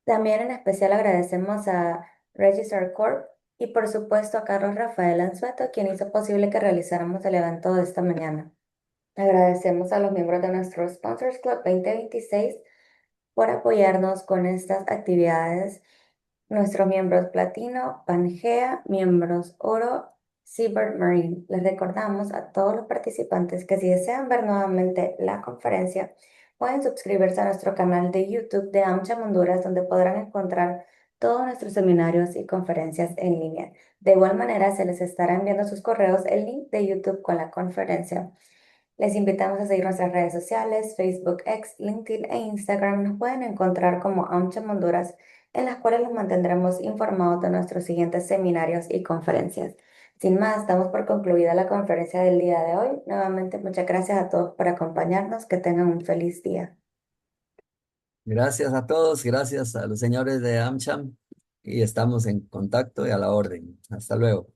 También en especial agradecemos a Registrar Corp y por supuesto a Carlos Rafael Anzueto, quien hizo posible que realizáramos el evento de esta mañana. Agradecemos a los miembros de nuestro Sponsors Club 2026 por apoyarnos con estas actividades. Nuestros miembros platino, Pangea, miembros oro, Seabird Marine. Les recordamos a todos los participantes que si desean ver nuevamente la conferencia, pueden suscribirse a nuestro canal de YouTube de AmCham Honduras, donde podrán encontrar todos nuestros seminarios y conferencias en línea. De igual manera, se les estará enviando a sus correos el link de YouTube con la conferencia. Les invitamos a seguir nuestras redes sociales, Facebook, X, LinkedIn e Instagram. Nos pueden encontrar como AmCham Honduras, en las cuales los mantendremos informados de nuestros siguientes seminarios y conferencias. Sin más, damos por concluida la conferencia del día de hoy. Nuevamente, muchas gracias a todos por acompañarnos. Que tengan un feliz día. Gracias a todos, gracias a los señores de AmCham y estamos en contacto y a la orden. Hasta luego.